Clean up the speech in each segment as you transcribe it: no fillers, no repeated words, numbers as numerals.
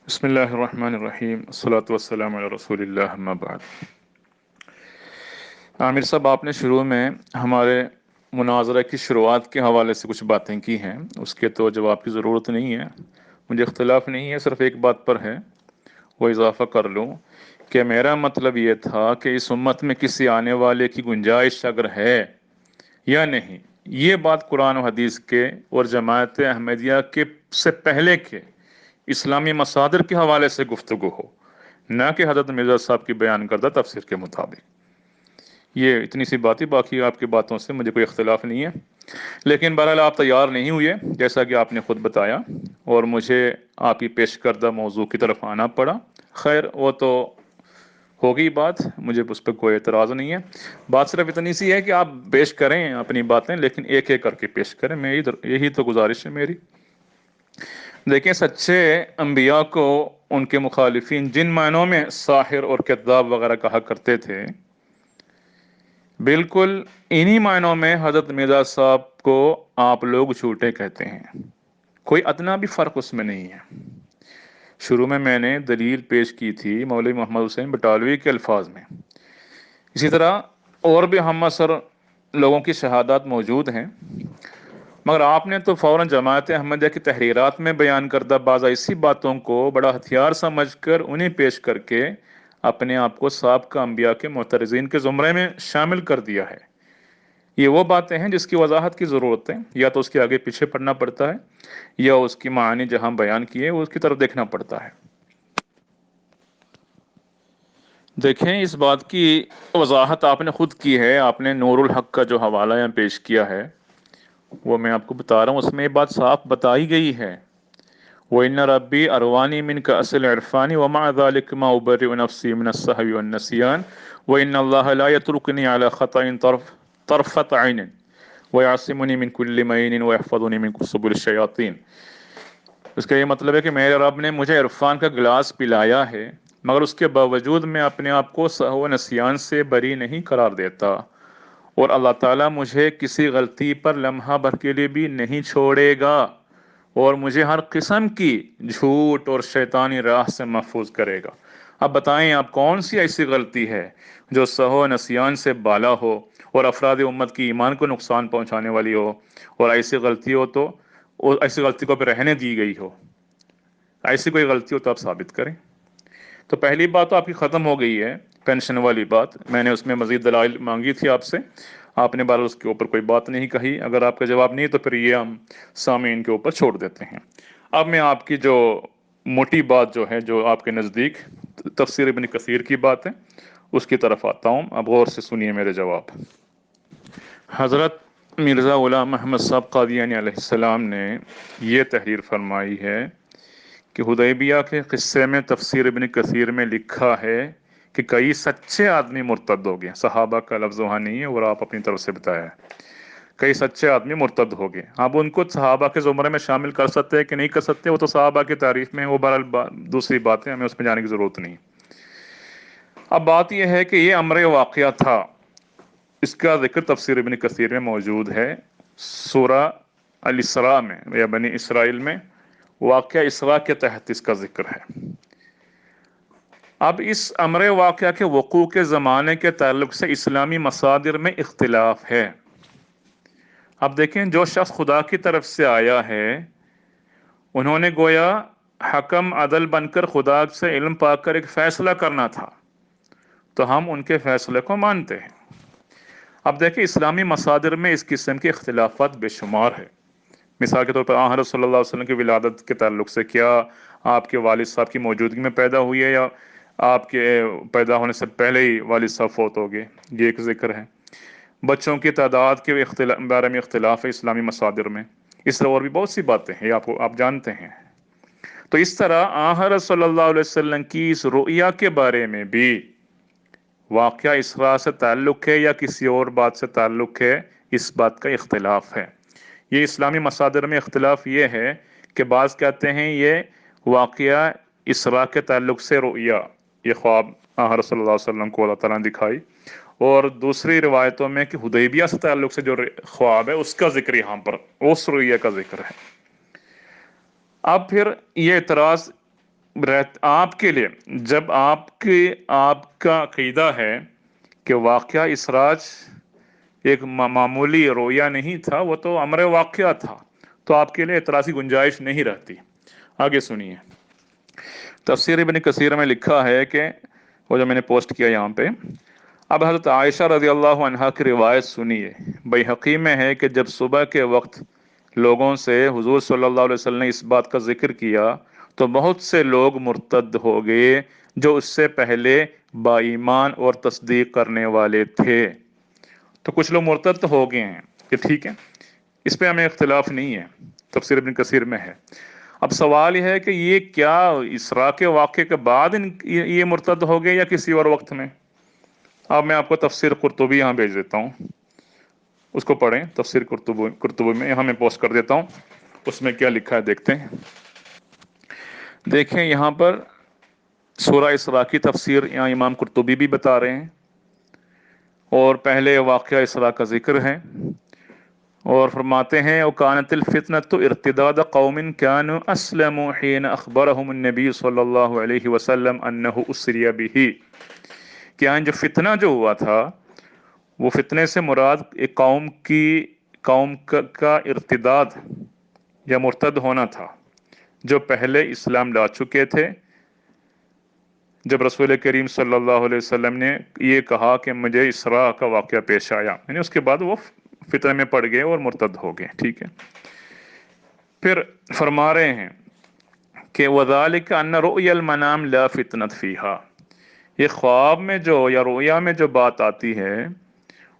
بسم اللہ الرحمن الرحیم الصلاۃ والسلام علی رسول اللہ اما بعد۔ عامر صاحب، آپ نے شروع میں ہمارے مناظرہ کی شروعات کے حوالے سے کچھ باتیں کی ہیں، اس کے تو جواب کی ضرورت نہیں ہے، مجھے اختلاف نہیں ہے، صرف ایک بات پر ہے، وہ اضافہ کر لوں کہ میرا مطلب یہ تھا کہ اس امت میں کسی آنے والے کی گنجائش اگر ہے یا نہیں، یہ بات قرآن و حدیث کے اور جماعت احمدیہ کے سے پہلے کے اسلامی مصادر کے حوالے سے گفتگو ہو، نہ کہ حضرت مرزا صاحب کی بیان کردہ تفسیر کے مطابق۔ یہ اتنی سی بات ہی، باقی آپ کی باتوں سے مجھے کوئی اختلاف نہیں ہے، لیکن بہرحال آپ تیار نہیں ہوئے جیسا کہ آپ نے خود بتایا، اور مجھے آپ کی پیش کردہ موضوع کی طرف آنا پڑا۔ خیر، وہ تو ہوگی بات، مجھے اس پہ کوئی اعتراض نہیں ہے، بات صرف اتنی سی ہے کہ آپ پیش کریں اپنی باتیں، لیکن ایک ایک کر کے پیش کریں، یہی تو گزارش ہے میری۔ دیکھیں، سچے انبیاء کو ان کے مخالفین جن معنوں میں ساحر اور کذاب وغیرہ کہا کرتے تھے، بالکل انہی معنوں میں حضرت مرزا صاحب کو آپ لوگ جھوٹے کہتے ہیں، کوئی ادنا بھی فرق اس میں نہیں ہے۔ شروع میں نے دلیل پیش کی تھی مولوی محمد حسین بٹالوی کے الفاظ میں، اسی طرح اور بھی ہم اثر لوگوں کی شہادات موجود ہیں، مگر آپ نے تو فوراً جماعت احمدیہ کی تحریرات میں بیان کردہ بعض ایسی باتوں کو بڑا ہتھیار سمجھ کر انہیں پیش کر کے اپنے آپ کو سابقہ انبیاء کے معترضین کے زمرے میں شامل کر دیا ہے۔ یہ وہ باتیں ہیں جس کی وضاحت کی ضرورت ہے، یا تو اس کے آگے پیچھے پڑھنا پڑتا ہے، یا اس کی معانی جہاں بیان کیے وہ اس کی طرف دیکھنا پڑتا ہے۔ دیکھیں، اس بات کی وضاحت آپ نے خود کی ہے، آپ نے نور الحق کا جو حوالہ یہاں پیش کیا ہے وہ میں آپ کو بتا رہا ہوں، اس میں یہ بات صاف بتائی گئی ہے، وَإِنَّ رَبِّي أَرْوَانِي مِنْكَ أَصْلَ الْعِرْفَانِ وَمَعَ ذَلِكَ مَا أُبَرِّئُ نَفْسِي مِنَ السَّهْوِ وَالنَّسْيَانِ وَإِنَّ اللَّهَ لَا يَتْرُكُنِي عَلَى خَطَأٍ طَرْفَةَ عَيْنٍ وَيَعْصِمُنِي مِنْ كُلِّ مَعِينٍ وَيَحْفَظُنِي مِنْ سُبُلِ الشَّيَاطِينِ۔ اس کا یہ مطلب ہے کہ میرے رب نے مجھے عرفان کا گلاس پلایا ہے، مگر اس کے باوجود میں اپنے آپ کو سہو و نسیان سے بری نہیں قرار دیتا، اور اللہ تعالیٰ مجھے کسی غلطی پر لمحہ بھر کے لیے بھی نہیں چھوڑے گا، اور مجھے ہر قسم کی جھوٹ اور شیطانی راہ سے محفوظ کرے گا۔ اب بتائیں، آپ کون سی ایسی غلطی ہے جو سہو و نسیان سے بالا ہو اور افراد امت کی ایمان کو نقصان پہنچانے والی ہو، اور ایسی غلطی کو پہ رہنے دی گئی ہو؟ ایسی کوئی غلطی ہو تو آپ ثابت کریں۔ تو پہلی بات تو آپ کی ختم ہو گئی ہے، پینشن والی بات، میں نے اس میں مزید دلائل مانگی تھی آپ سے، آپ نے بار اس کے اوپر کوئی بات نہیں کہی، اگر آپ کا جواب نہیں تو پھر یہ ہم سامعین کے اوپر چھوڑ دیتے ہیں۔ اب میں آپ کی جو موٹی بات جو ہے، جو آپ کے نزدیک تفسیر ابن کثیر کی بات ہے، اس کی طرف آتا ہوں، اب غور سے سنیے میرے جواب۔ حضرت مرزا غلام محمد صاحب قادیانی علیہ السلام نے یہ تحریر فرمائی ہے کہ حدیبیہ کے قصے میں تفسیر ابن کثیر میں لکھا ہے کہ کئی سچے آدمی مرتد ہو گئے، صحابہ کا لفظ وہاں نہیں ہے اور آپ اپنی طرف سے بتایا ہے، کئی سچے آدمی مرتد ہو گئے۔ اب ان کو صحابہ کے زمرے میں شامل کر سکتے ہیں کہ نہیں کر سکتے، وہ تو صحابہ کی تعریف میں، وہ بہرحال دوسری بات ہے، ہمیں اس میں جانے کی ضرورت نہیں۔ اب بات یہ ہے کہ یہ امر واقعہ تھا، اس کا ذکر تفسیر ابن کثیر میں موجود ہے، سورہ الاسراء میں یا بنی اسرائیل میں، واقعہ اسراء کے تحت اس کا ذکر ہے۔ اب اس امر واقعہ کے وقوع کے زمانے کے تعلق سے اسلامی مصادر میں اختلاف ہے۔ اب دیکھیں، جو شخص خدا کی طرف سے آیا ہے، انہوں نے گویا حکم عدل بن کر خدا سے علم پا کر ایک فیصلہ کرنا تھا، تو ہم ان کے فیصلے کو مانتے ہیں۔ اب دیکھیں، اسلامی مصادر میں اس قسم کے اختلافات بے شمار ہے۔ مثال کے طور پر حضرت صلی اللہ علیہ وسلم کی ولادت کے تعلق سے، کیا آپ کے والد صاحب کی موجودگی میں پیدا ہوئی ہے، یا آپ کے پیدا ہونے سے پہلے ہی والد صاحب فوت ہو گئے، یہ ایک ذکر ہے۔ بچوں کی تعداد کے بارے میں اختلاف ہے اسلامی مصادر میں، اس طرح اور بھی بہت سی باتیں ہیں، آپ جانتے ہیں۔ تو اس طرح حضرت صلی اللہ علیہ وسلم کی اس رؤیا کے بارے میں بھی واقعہ اسراء سے تعلق ہے یا کسی اور بات سے تعلق ہے، اس بات کا اختلاف ہے۔ یہ اسلامی مصادر میں اختلاف یہ ہے کہ بعض کہتے ہیں یہ واقعہ اسراء کے تعلق سے رؤیا، یہ خواب حضرت صلی اللہ علیہ وسلم کو اللہ تعالیٰ نے دکھائی، اور دوسری روایتوں میں کہ حدیبیہ سے تعلق سے جو خواب ہے اس کا ذکر یہاں پر، اس رؤیا کا ذکر ہے۔ اب پھر یہ اعتراض آپ کے لیے جب آپ کا عقیدہ ہے کہ واقعہ اسراج ایک معمولی رویا نہیں تھا، وہ تو امر واقعہ تھا، تو آپ کے لیے اعتراض کی گنجائش نہیں رہتی۔ آگے سنیے، تفسیر ابن کثیر میں لکھا ہے کہ وہ جو میں نے پوسٹ کیا یہاں پہ، اب حضرت عائشہ رضی اللہ عنہا کی روایت سنیے۔ بیہقی میں ہے کہ جب صبح کے وقت لوگوں سے حضور صلی اللہ علیہ وسلم نے اس بات کا ذکر کیا تو بہت سے لوگ مرتد ہو گئے جو اس سے پہلے با ایمان اور تصدیق کرنے والے تھے۔ تو کچھ لوگ مرتد تو ہو گئے ہیں، کہ ٹھیک ہے، اس پہ ہمیں اختلاف نہیں ہے، تفسیر ابن کثیر میں ہے۔ اب سوال یہ ہے کہ یہ کیا اسراء کے واقعے کے بعد یہ مرتد ہو گئے یا کسی اور وقت میں؟ اب میں آپ کو تفسیر قرطبی یہاں بھیج دیتا ہوں، اس کو پڑھیں، تفسیر قرطبی میں یہاں میں پوسٹ کر دیتا ہوں، اس میں کیا لکھا ہے دیکھتے ہیں۔ دیکھیں یہاں پر سورہ اسراء کی تفسیر یہاں امام قرطبی بھی بتا رہے ہیں، اور پہلے واقعہ اسراء کا ذکر ہے، اور فرماتے ہیں وَكَانَتِ الْفِتْنَةُ ارْتِدَادَ قَوْمٍ كَانُوا أَسْلَمُوا حِينَ أَخْبَرَهُمُ النَّبِيُّ صلی اللہ علیہ وسلم أَنَّهُ أُسْرِيَ بِهِ، کہ جو فتنہ جو ہوا تھا، وہ فتنے سے مراد ایک قوم کا ارتداد یا مرتد ہونا تھا، جو پہلے اسلام لا چکے تھے۔ جب رسول کریم صلی اللہ علیہ وسلم نے یہ کہا کہ مجھے اسراء کا واقعہ پیش آیا، یعنی اس کے بعد وہ فتنے میں پڑ گئے اور مرتد ہو گئے، ٹھیک ہے۔ پھر فرما رہے ہیں کہ وَذَلِكَ أَنَّ رُؤْيَ الْمَنَامِ لَا فِتْنَةَ فِيهَا، یہ خواب میں جو یا رویا میں جو بات آتی ہے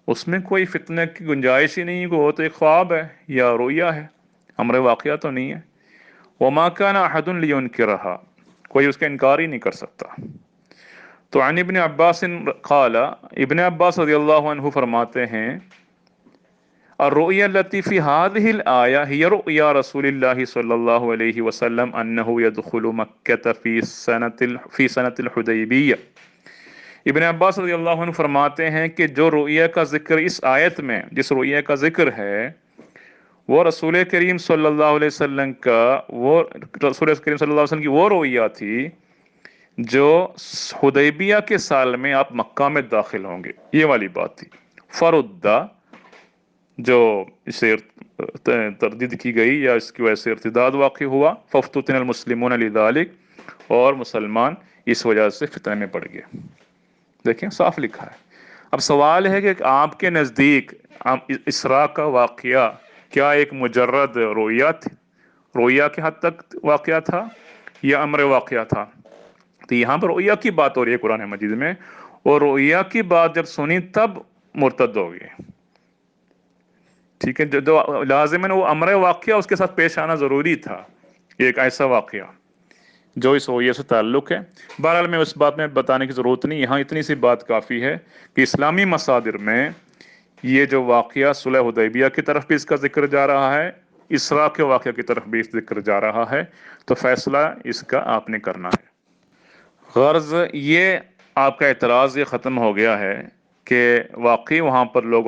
اس میں کوئی فتنہ کی گنجائش ہی نہیں، وہ تو ایک خواب ہے یا رویا ہے، امر واقعہ تو نہیں ہے۔ وَمَا كَانَ أَحَدٌ لِيُنْكِرَهَا، کوئی اس کا انکار ہی نہیں کر سکتا۔ تو عن ابن عباس قال، ابن عباس رضی اللہ عنہ فرماتے ہیں الرؤيا التي في هذه الآية هي رؤيا رسول الله صلی اللہ علیہ وسلم انه يدخل مکہ فی سنة الحدیبیہ۔ ابن عباس رضی اللہ عنہ فرماتے ہیں کہ جو رؤیا کا ذکر اس آیت میں، جس رؤیا کا ذکر ہے، وہ رسول کریم صلی اللہ علیہ وسلم کی وہ رؤیا تھی جو حدیبیہ کے سال میں آپ مکہ میں داخل ہوں گے، یہ والی بات تھی۔ فردا، جو اسے تردید کی گئی یا اس کی وجہ سے ارتداد واقع ہوا، ففتتن المسلمون لذالک، اور مسلمان اس وجہ سے فتنے میں پڑ گئے۔ دیکھیں صاف لکھا ہے۔ اب سوال ہے کہ آپ کے نزدیک اسراء کا واقعہ کیا ایک مجرد رویا کے حد تک واقعہ تھا یا امر واقعہ تھا؟ تو یہاں پر رؤیا کی بات ہو رہی ہے قرآن مجید میں، اور رؤیا کی بات جب سنی تب مرتد ہو گئے، ٹھیک ہے۔ جو لازماً وہ امر واقعہ اس کے ساتھ پیش آنا ضروری تھا، ایک ایسا واقعہ جو اس رؤیا سے تعلق ہے۔ بہرحال میں اس بات میں بتانے کی ضرورت نہیں، یہاں اتنی سی بات کافی ہے کہ اسلامی مصادر میں یہ جو واقعہ صلح حدیبیہ کی طرف بھی اس کا ذکر جا رہا ہے، اسراء کے واقعہ کی طرف بھی اس ذکر جا رہا ہے، تو فیصلہ اس کا آپ نے کرنا ہے۔ غرض یہ آپ کا اعتراض یہ ختم ہو گیا ہے کہ واقعی وہاں پر لوگ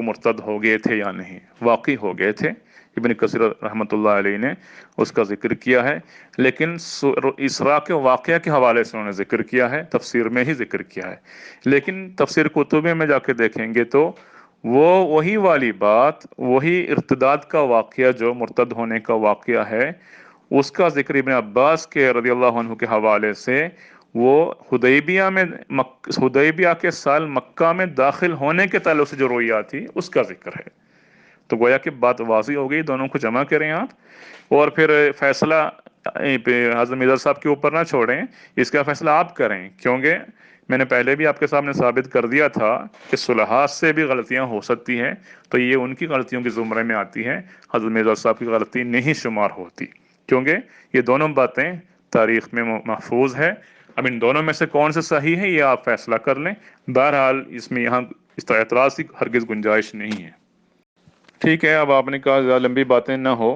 مرتد ہو گئے تھے یا نہیں، واقعی ہو گئے تھے۔ ابن کثیر رحمۃ اللہ علیہ نے اس کا ذکر کیا ہے، لیکن اسراء کے واقعہ کے حوالے سے انہوں نے ذکر کیا ہے، تفسیر میں ہی ذکر کیا ہے۔ لیکن تفسیر قرطبی میں جا کے دیکھیں گے تو وہی والی بات، وہی ارتداد کا واقعہ جو مرتد ہونے کا واقعہ ہے، اس کا ذکر ابن عباس کے رضی اللہ عنہ کے حوالے سے وہ حدیبیہ کے سال مکہ میں داخل ہونے کے تعلق سے جو رویا تھی اس کا ذکر ہے۔ تو گویا کہ بات واضح ہو گئی، دونوں کو جمع کریں آپ، اور پھر فیصلہ حضرت مرزا صاحب کے اوپر نہ چھوڑیں، اس کا فیصلہ آپ کریں، کیونکہ میں نے پہلے بھی آپ کے سامنے ثابت کر دیا تھا کہ صلحات سے بھی غلطیاں ہو سکتی ہیں، تو یہ ان کی غلطیوں کے زمرے میں آتی ہیں، حضرت مرزا صاحب کی غلطی نہیں شمار ہوتی، کیونکہ یہ دونوں باتیں تاریخ میں محفوظ ہے۔ اب ان دونوں میں سے کون سے صحیح ہے یہ آپ فیصلہ کر لیں، بہرحال اس میں یہاں اس اعتراض کی ہرگز گنجائش نہیں ہے۔ ٹھیک ہے، اب آپ نے کہا زیادہ لمبی باتیں نہ ہو،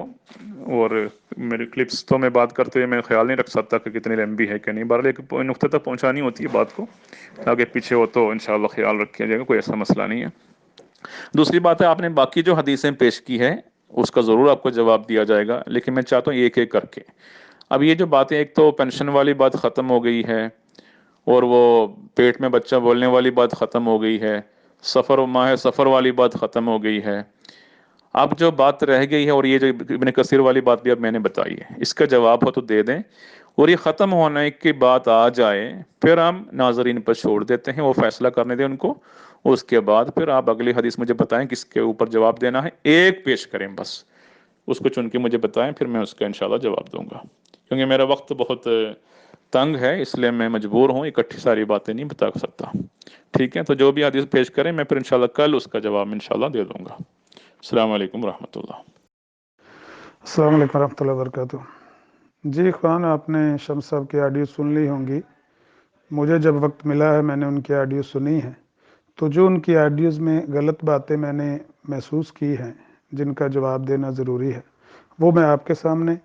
اور میری کلپس تو میں بات کرتے ہوئے میں خیال نہیں رکھ سکتا کہ کتنی لمبی ہے کہ نہیں، بہرحال ایک نقطے تک پہنچانی ہوتی ہے بات کو، آگے پیچھے ہو تو انشاءاللہ خیال رکھا جائے گا، کوئی ایسا مسئلہ نہیں ہے۔ دوسری بات ہے، آپ نے باقی جو حدیثیں پیش کی ہے اس کا ضرور آپ کو جواب دیا جائے گا، لیکن میں چاہتا ہوں ایک ایک کر کے۔ اب یہ جو باتیں، ایک تو پینشن والی بات ختم ہو گئی ہے، اور وہ پیٹ میں بچہ بولنے والی بات ختم ہو گئی ہے، سفر و ماہ سفر والی بات ختم ہو گئی ہے۔ اب جو بات رہ گئی ہے، اور یہ جو ابن کثیر والی بات بھی اب میں نے بتائی ہے، اس کا جواب ہو تو دے دیں، اور یہ ختم ہونے کی بات آ جائے پھر ہم ناظرین پر چھوڑ دیتے ہیں، وہ فیصلہ کرنے دیں ان کو۔ اس کے بعد پھر آپ اگلی حدیث مجھے بتائیں کس کے اوپر جواب دینا ہے، ایک پیش کریں بس، اس کو چن کے مجھے بتائیں، پھر میں اس کا انشاءاللہ جواب دوں گا، کیونکہ میرا وقت بہت تنگ ہے، اس لیے میں مجبور ہوں اکٹھی ساری باتیں نہیں بتا سکتا۔ ٹھیک ہے، تو جو بھی حدیث پیش کریں میں پھر انشاءاللہ کل اس کا جواب انشاءاللہ دے دوں گا۔ السلام علیکم ورحمۃ اللہ۔ السلام علیکم ورحمۃ اللہ وبرکاتہ۔ جی خوان، آپ نے شمس صاحب کی آڈیو سن لی ہوں گی۔ مجھے جب وقت ملا ہے میں نے ان کی آڈیو سنی ہے، تو جو ان کی آڈیوز میں غلط باتیں میں نے محسوس کی ہیں جن کا جواب دینا ضروری ہے، وہ میں آپ کے سامنے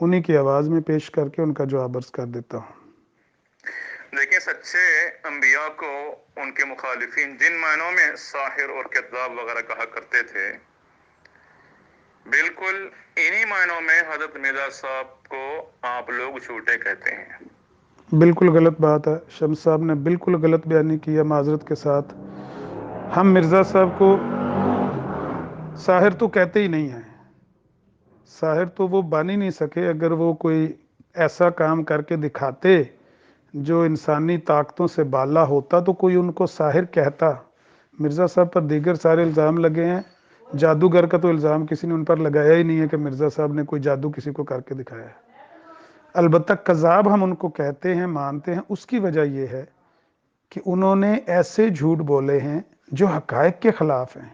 انہی کی آواز میں پیش کر کے ان کا جواب عرض کر دیتا ہوں۔ دیکھیں، سچے انبیاء کو ان کے مخالفین جن معنوں میں ساحر اور کذاب وغیرہ کہا کرتے تھے، بالکل انہی معنوں میں حضرت مرزا صاحب کو آپ لوگ جھوٹے کہتے ہیں۔ بالکل غلط بات ہے، شمس صاحب نے بالکل غلط بیانی کی ہے معذرت کے ساتھ۔ ہم مرزا صاحب کو ساحر تو کہتے ہی نہیں ہیں۔ ساحر تو وہ بن ہی نہیں سکے، اگر وہ کوئی ایسا کام کر کے دکھاتے جو انسانی طاقتوں سے بالا ہوتا تو کوئی ان کو ساحر کہتا۔ مرزا صاحب پر دیگر سارے الزام لگے ہیں، جادوگر کا تو الزام کسی نے ان پر لگایا ہی نہیں ہے کہ مرزا صاحب نے کوئی جادو کسی کو کر کے دکھایا ہے۔ البتہ کذاب ہم ان کو کہتے ہیں، مانتے ہیں، اس کی وجہ یہ ہے کہ انہوں نے ایسے جھوٹ بولے ہیں جو حقائق کے خلاف ہیں۔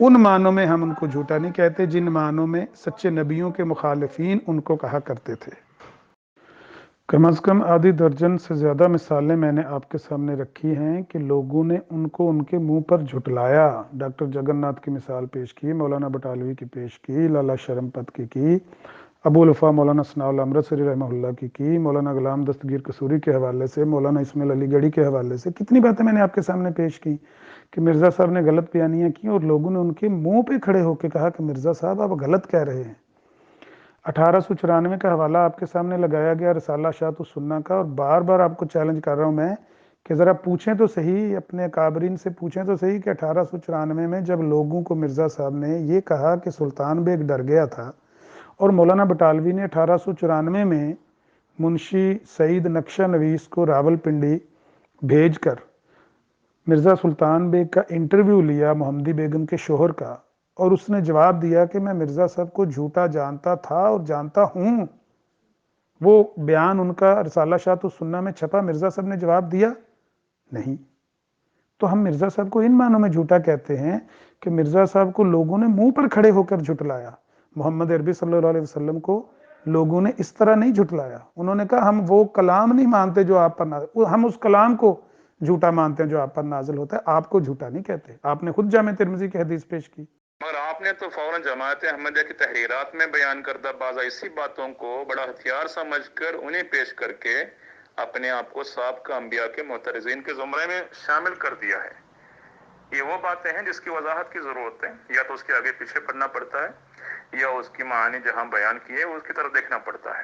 ان معنوں میں ہم ان کو جھوٹا نہیں کہتے جن معنوں میں سچے نبیوں کے مخالفین ان کو کہا کرتے تھے۔ کم از کم آدھی درجن سے زیادہ مثالیں میں نے آپ کے سامنے رکھی ہیں کہ لوگوں نے ان کو ان کے منہ پر جھٹلایا۔ ڈاکٹر جگن ناتھ کی مثال پیش کی، مولانا بٹالوی کی پیش کی، لالا شرم پت کی ابو الوفا مولانا ثناء اللہ امرتسری رحمہ اللہ کی مولانا غلام دستگیر قصوری کے حوالے سے، مولانا اسماعیل علی گڑھی کے حوالے سے، کتنی باتیں میں نے آپ کے سامنے پیش کی کہ مرزا صاحب نے غلط بیانیاں کی اور لوگوں نے ان کے منہ پہ کھڑے ہو کے کہا کہ مرزا صاحب آپ غلط کہہ رہے ہیں۔ 1894 کا حوالہ آپ کے سامنے لگایا گیا رسالہ شاۃ السنہ کا، اور بار بار آپ کو چیلنج کر رہا ہوں میں کہ ذرا پوچھیں تو صحیح، اپنے اکابرین سے پوچھیں تو صحیح کہ 1894 میں جب لوگوں کو مرزا صاحب نے یہ کہا کہ سلطان بیگ ڈر گیا تھا، اور مولانا بٹالوی نے 1894 میں منشی سعید نقشہ نویس کو راول پنڈی بھیج کر مرزا سلطان بیگ کا انٹرویو لیا، محمدی بیگم کے شوہر کا، اور اس نے جواب دیا کہ میں مرزا صاحب کو جھوٹا جانتا تھا اور جانتا ہوں۔ وہ بیان ان کا رسالہ شاۃ السنہ میں چھپا، مرزا صاحب نے جواب دیا نہیں۔ تو ہم مرزا صاحب کو ان معنوں میں جھوٹا کہتے ہیں کہ مرزا صاحب کو لوگوں نے منہ پر کھڑے ہو کر جھٹلایا۔ محمد عربی صلی اللہ علیہ وسلم کو لوگوں نے اس طرح نہیں جھٹلایا، انہوں نے کہا ہم وہ کلام نہیں مانتے جو آپ پر نازل، ہم اس کلام کو جھوٹا مانتے ہیں جو آپ پر نازل ہوتا ہے، آپ کو جھوٹا نہیں کہتے۔ آپ نے خود جامع ترمذی کی حدیث پیش کی، مگر آپ نے تو فوراً جماعت احمدیہ کی تحریرات میں بیان کردہ بعض ایسی باتوں کو بڑا ہتھیار سمجھ کر انہیں پیش کر کے اپنے آپ کو سابقہ انبیاء کے معترضین کے زمرے میں شامل کر دیا ہے۔ یہ وہ باتیں ہیں جس کی وضاحت کی ضرورت ہے، یا تو اس کے آگے پیچھے پڑھنا پڑتا ہے یا اس کی معانی جہاں بیان کی ہے اس کی طرف دیکھنا پڑتا ہے۔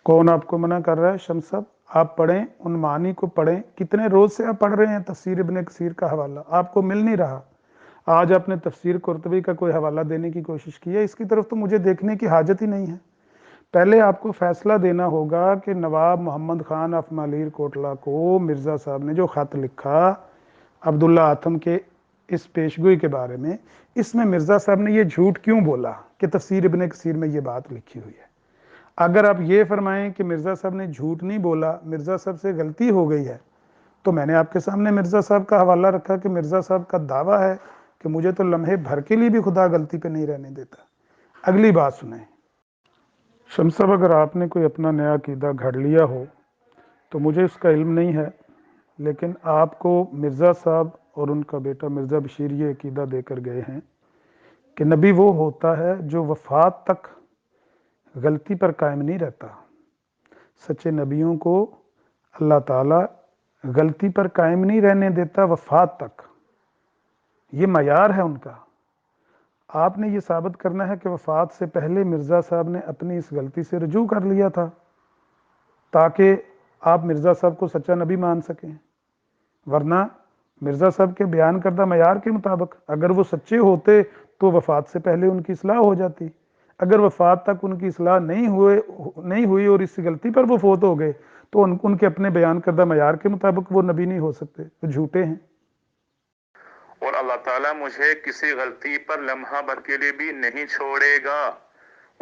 کون آپ کو منع کر رہا ہے؟ شمس صاحب آپ پڑھیں، ان معانی کو پڑھیں۔ کتنے روز سے آپ پڑھ رہے ہیں تفسیر ابن کثیر کا حوالہ، آپ کو مل نہیں رہا۔ آج آپ نے تفسیر قرطبی کا کوئی حوالہ دینے کی کوشش کی ہے، اس کی طرف تو مجھے دیکھنے کی حاجت ہی نہیں ہے۔ پہلے آپ کو فیصلہ دینا ہوگا کہ نواب محمد خان آف مالیر کوٹلہ کو مرزا صاحب نے جو خط لکھا عبداللہ آتم کے اس پیشگوئی کے بارے میں، اس میں مرزا صاحب نے یہ جھوٹ کیوں بولا کہ تفسیر ابن کثیر میں یہ بات لکھی ہوئی ہے؟ اگر آپ یہ فرمائیں کہ مرزا صاحب نے جھوٹ نہیں بولا، مرزا صاحب سے غلطی ہو گئی ہے، تو میں نے آپ کے سامنے مرزا صاحب کا حوالہ رکھا کہ مرزا صاحب کا دعویٰ ہے کہ مجھے تو لمحے بھر کے لیے بھی خدا غلطی پہ نہیں رہنے دیتا۔ اگلی بات سنیں شمس صاحب، اگر آپ نے کوئی اپنا نیا عقیدہ گھڑ لیا ہو تو مجھے اس کا علم نہیں ہے، لیکن آپ کو مرزا صاحب اور ان کا بیٹا مرزا بشیر یہ عقیدہ دے کر گئے ہیں کہ نبی وہ ہوتا ہے جو وفات تک غلطی پر قائم نہیں رہتا۔ سچے نبیوں کو اللہ تعالیٰ غلطی پر قائم نہیں رہنے دیتا وفات تک، یہ معیار ہے ان کا۔ آپ نے یہ ثابت کرنا ہے کہ وفات سے پہلے مرزا صاحب نے اپنی اس غلطی سے رجوع کر لیا تھا تاکہ آپ مرزا صاحب کو سچا نبی مان سکیں، ورنہ مرزا صاحب کے بیان کردہ معیار کے مطابق اگر وہ سچے ہوتے تو وفات سے پہلے ان کی اصلاح ہو جاتی، اگر وفات تک ان کی اصلاح نہیں ہوئی اور اس غلطی پر وہ فوت ہو گئے تو ان کے اپنے بیان کردہ معیار کے مطابق وہ نبی نہیں ہو سکتے، وہ جھوٹے ہیں۔ اور اللہ تعالیٰ مجھے کسی غلطی پر لمحہ بھر کے لیے بھی نہیں چھوڑے گا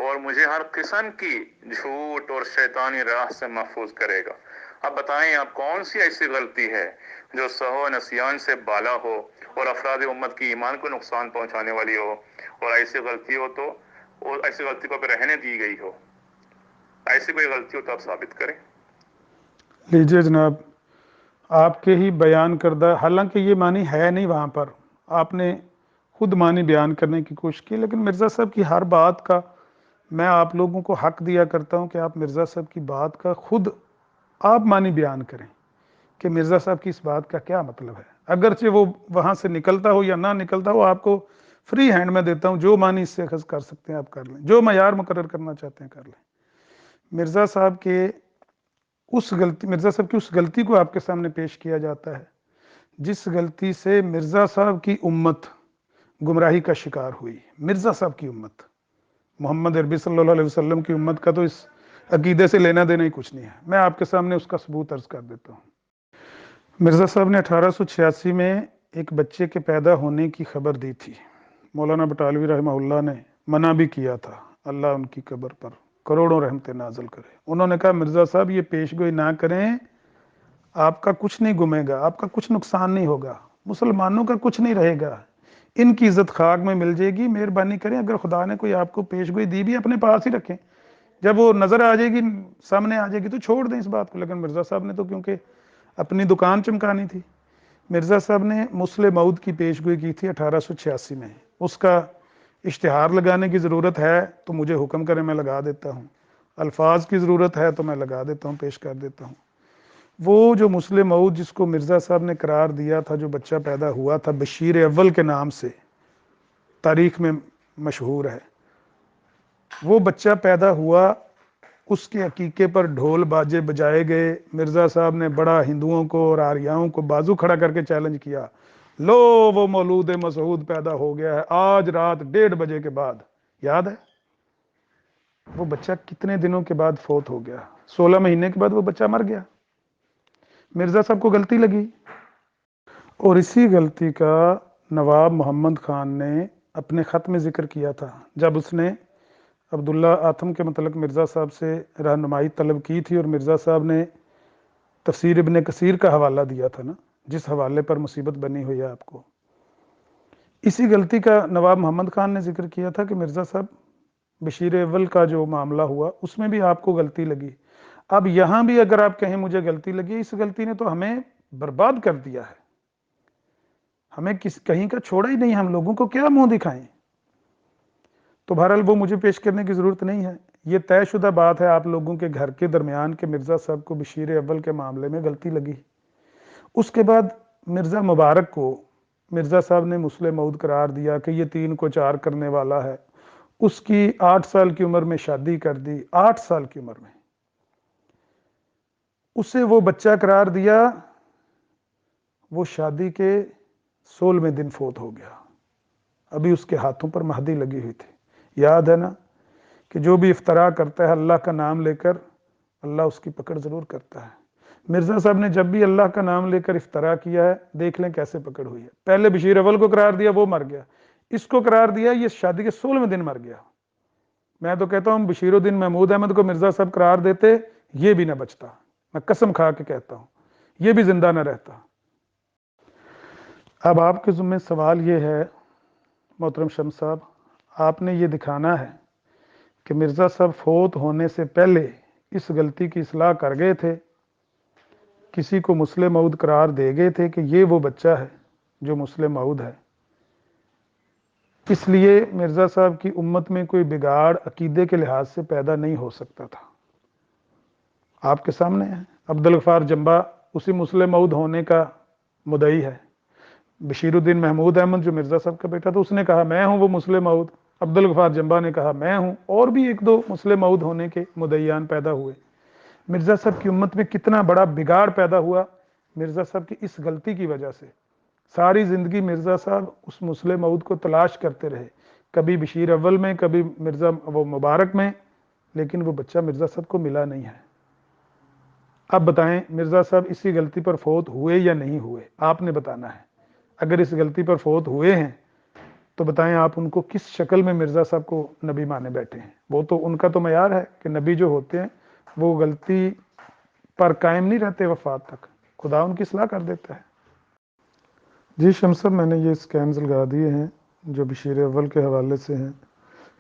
اور مجھے ہر قسم کی جھوٹ اور شیطانی راہ سے محفوظ کرے گا۔ اب بتائیں آپ کون سی ایسی غلطی ہے جو سہو نسیان سے بالا ہو اور افراد امت کی ایمان کو نقصان پہنچانے والی ہو، اور ایسی غلطی ہو تو اور ایسی غلطی کو پہ رہنے دی گئی ہو؟ ایسی کوئی غلطی ہو تو آپ ثابت کریں۔ لیجئے جناب، آپ کے ہی بیان کردہ، حالانکہ یہ معنی ہے نہیں وہاں پر، آپ نے خود معنی بیان کرنے کی کوشش کی، لیکن مرزا صاحب کی ہر بات کا میں آپ لوگوں کو حق دیا کرتا ہوں کہ آپ مرزا صاحب کی بات کا خود آپ معنی بیان کریں کہ مرزا صاحب کی اس بات کا کیا مطلب ہے، اگرچہ وہ وہاں سے نکلتا ہو یا نہ نکلتا ہو، آپ کو فری ہینڈ میں دیتا ہوں، جو معنی اس سے اخذ کر سکتے ہیں آپ کر لیں، جو معیار مقرر کرنا چاہتے ہیں کر لیں۔ مرزا صاحب کی اس غلطی کو آپ کے سامنے پیش کیا جاتا ہے جس غلطی سے مرزا صاحب کی امت گمراہی کا شکار ہوئی۔ مرزا صاحب کی امت، محمد عربی صلی اللہ علیہ وسلم کی امت کا تو اس عقیدے سے لینا دینا ہی کچھ نہیں ہے، میں آپ کے سامنے اس کا ثبوت عرض کر دیتا ہوں۔ مرزا صاحب نے 1886 میں ایک بچے کے پیدا ہونے کی خبر دی تھی، مولانا بٹالوی رحمہ اللہ نے منع بھی کیا تھا، اللہ ان کی قبر پر کروڑوں رحمتیں نازل کرے۔ انہوں نے کہا مرزا صاحب یہ پیش گوئی نہ کریں، آپ کا کچھ نہیں گمے گا، آپ کا کچھ نقصان نہیں ہوگا، مسلمانوں کا کچھ نہیں رہے گا، ان کی عزت خاک میں مل جائے گی، مہربانی کریں اگر خدا نے کوئی آپ کو پیش گوئی دی بھی اپنے پاس ہی رکھیں، جب وہ نظر آ جائے گی، سامنے آ جائے گی تو چھوڑ دیں اس بات کو۔ لیکن مرزا صاحب نے تو کیونکہ اپنی دکان چمکانی تھی، مرزا صاحب نے مسلم موعود کی پیش گوئی کی تھی 1886 میں، اس کا اشتہار لگانے کی ضرورت ہے تو مجھے حکم کریں میں لگا دیتا ہوں، الفاظ کی ضرورت ہے تو میں لگا دیتا ہوں، پیش کر دیتا ہوں۔ وہ جو مسلم موعود جس کو مرزا صاحب نے قرار دیا تھا، جو بچہ پیدا ہوا تھا بشیر اول کے نام سے تاریخ میں مشہور ہے، وہ بچہ پیدا ہوا، اس کے عقیقے پر ڈھول باجے بجائے گئے، مرزا صاحب نے بڑا ہندوؤں کو اور آریاؤں کو بازو کھڑا کر کے چیلنج کیا، لو وہ مولود مسعود پیدا ہو گیا ہے آج رات 1:30 بجے کے بعد۔ یاد ہے وہ بچہ کتنے دنوں کے بعد فوت ہو گیا؟ 16 مہینے کے بعد وہ بچہ مر گیا۔ مرزا صاحب کو غلطی لگی، اور اسی غلطی کا نواب محمد خان نے اپنے خط میں ذکر کیا تھا، جب اس نے عبداللہ آتم کے متعلق مرزا صاحب سے رہنمائی طلب کی تھی، اور مرزا صاحب نے تفسیر ابن کثیر کا حوالہ دیا تھا نا، جس حوالے پر مصیبت بنی ہوئی ہے آپ کو، اسی غلطی کا نواب محمد خان نے ذکر کیا تھا کہ مرزا صاحب بشیر اول کا جو معاملہ ہوا اس میں بھی آپ کو غلطی لگی۔ اب یہاں بھی اگر آپ کہیں مجھے غلطی لگی، اس غلطی نے تو ہمیں برباد کر دیا ہے، ہمیں کہیں کا چھوڑا ہی نہیں، ہم لوگوں کو کیا منہ دکھائیں؟ تو بہرحال وہ مجھے پیش کرنے کی ضرورت نہیں ہے، یہ طے شدہ بات ہے آپ لوگوں کے گھر کے درمیان کہ مرزا صاحب کو بشیر اول کے معاملے میں غلطی لگی۔ اس کے بعد مرزا مبارک کو مرزا صاحب نے مسلم موعود قرار دیا کہ یہ 3 کو 4 کرنے والا ہے، اس کی 8 سال کی عمر میں شادی کر دی، 8 سال کی عمر میں اسے وہ بچہ قرار دیا، وہ شادی کے 16ویں دن فوت ہو گیا، ابھی اس کے ہاتھوں پر مہدی لگی ہوئی تھی۔ یاد ہے نا کہ جو بھی افطرا کرتا ہے اللہ کا نام لے کر، اللہ اس کی پکڑ ضرور کرتا ہے۔ مرزا صاحب نے جب بھی اللہ کا نام لے کر افطرا کیا ہے، دیکھ لیں کیسے پکڑ ہوئی ہے۔ پہلے بشیر اول کو قرار دیا، وہ مر گیا، اس کو قرار دیا، یہ شادی کے 16ویں دن مر گیا۔ میں تو کہتا ہوں بشیر الدین محمود احمد کو مرزا صاحب قرار دیتے، یہ بھی نہ بچتا، میں قسم کھا کے کہتا ہوں، یہ بھی زندہ نہ رہتا۔ اب آپ کے ذمہ سوال یہ ہے محترم شمس صاحب، آپ نے یہ دکھانا ہے کہ مرزا صاحب فوت ہونے سے پہلے اس غلطی کی اصلاح کر گئے تھے، کسی کو مسلم موعود قرار دے گئے تھے کہ یہ وہ بچہ ہے جو مسلم موعود ہے، اس لیے مرزا صاحب کی امت میں کوئی بگاڑ عقیدے کے لحاظ سے پیدا نہیں ہو سکتا تھا۔ آپ کے سامنے ہے عبدالغفار جنبا اسی مسلم موعود ہونے کا مدعی ہے، بشیر الدین محمود احمد جو مرزا صاحب کا بیٹا تھا اس نے کہا میں ہوں وہ مسلم مود، عبدالغفار جمبا نے کہا میں ہوں، اور بھی ایک دو مسلم مود ہونے کے مدعیان پیدا ہوئے۔ مرزا صاحب کی امت میں کتنا بڑا بگاڑ پیدا ہوا مرزا صاحب کی اس غلطی کی وجہ سے۔ ساری زندگی مرزا صاحب اس مسلم مود کو تلاش کرتے رہے، کبھی بشیر اول میں، کبھی مرزا وہ مبارک میں، لیکن وہ بچہ مرزا صاحب کو ملا نہیں ہے۔ اب بتائیں مرزا صاحب اسی غلطی پر فوت ہوئے یا نہیں ہوئے، آپ نے بتانا ہے۔ اگر اس غلطی پر فوت ہوئے ہیں تو بتائیں آپ ان کو کس شکل میں مرزا صاحب کو نبی مانے بیٹھے ہیں؟ وہ تو ان کا تو معیار ہے کہ نبی جو ہوتے ہیں وہ غلطی پر قائم نہیں رہتے وفات تک، خدا ان کی اصلاح کر دیتا ہے۔ جی شمس صاحب، میں نے یہ سکینز لگا دیے ہیں جو بشیر اول کے حوالے سے ہیں،